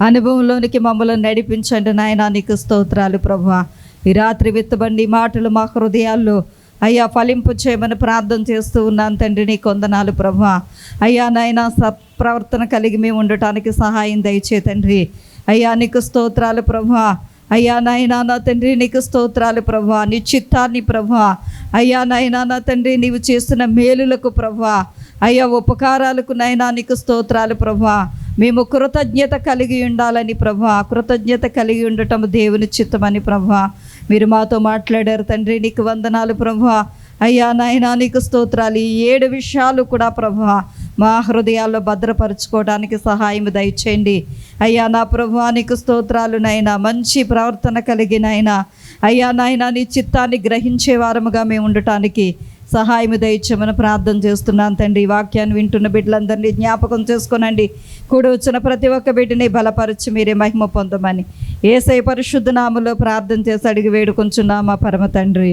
అనుభవంలోనికి మమ్మల్ని నడిపించండి నాయనా, నీకు స్తోత్రాలు ప్రభా. ఈ రాత్రి విత్తబండి మాటలు మా హృదయాల్లో అయ్యా ఫలింపు చేయమని ప్రార్థన చేస్తూ ఉన్నాను తండ్రి, నీకు వందనాలు ప్రభా. అయ్యా నాయనా సత్ప్రవర్తన కలిగి మేము ఉండటానికి సహాయం దయచే తండ్రి. అయ్యా నీకు స్తోత్రాలు ప్రభా. అయ్యా నాయనా నా తండ్రి నీకు స్తోత్రాలు ప్రభా. నీ చిత్తాన్ని ప్రభా, అయ్యా నాయనా నా తండ్రి నీవు చేస్తున్న మేలులకు ప్రభా, అయ్యా ఉపకారాలకు నాయనా నీకు స్తోత్రాలు ప్రభా. మేము కృతజ్ఞత కలిగి ఉండాలని ప్రభా, కృతజ్ఞత కలిగి ఉండటం దేవుని చిత్తమని ప్రభా మీరు మాతో మాట్లాడారు తండ్రి, నీకు వందనాలు ప్రభా. అయ్యా నాయనా నీకు స్తోత్రాలు. ఈ 7 విషయాలు కూడా ప్రభా మా హృదయాల్లో భద్రపరచుకోవడానికి సహాయం దయచేయండి అయ్యా నా ప్రభా, నీకు స్తోత్రాలు నాయనా. మంచి ప్రవర్తన కలిగిన అయినా అయ్యా నాయనా నీ చిత్తాన్ని గ్రహించే వారముగా మేము ఉండటానికి సహాయం దయచేయమని ప్రార్థన చేస్తున్నాను తండ్రి. ఈ వాక్యాన్ని వింటున్న బిడ్డలందరినీ జ్ఞాపకం చేసుకోనండి. కూడి వచ్చిన ప్రతి ఒక్క బిడ్డని బలపరచి మీరే మహిమ పొందమని యేసయ్య పరిశుద్ధ నామములో ప్రార్థన చేసి అడిగి వేడుకొంచున్నాం మా పరమ తండ్రి,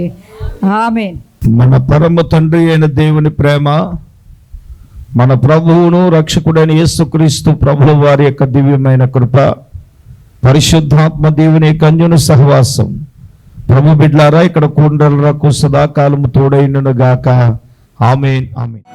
ఆమేన్. మన పరమ తండ్రి అయిన దేవుని ప్రేమ, మన ప్రభువును రక్షకుడైన యేసుక్రీస్తు ప్రభువు వారి యొక్క దివ్యమైన కృప, పరిశుద్ధాత్మ దేవుని కన్యుని సహవాసం ప్రభు బిడ్లారా ఇక్కడ కూండలకు సదాకాలము తోడైనను గాక. ఆమేన్, ఆమేన్.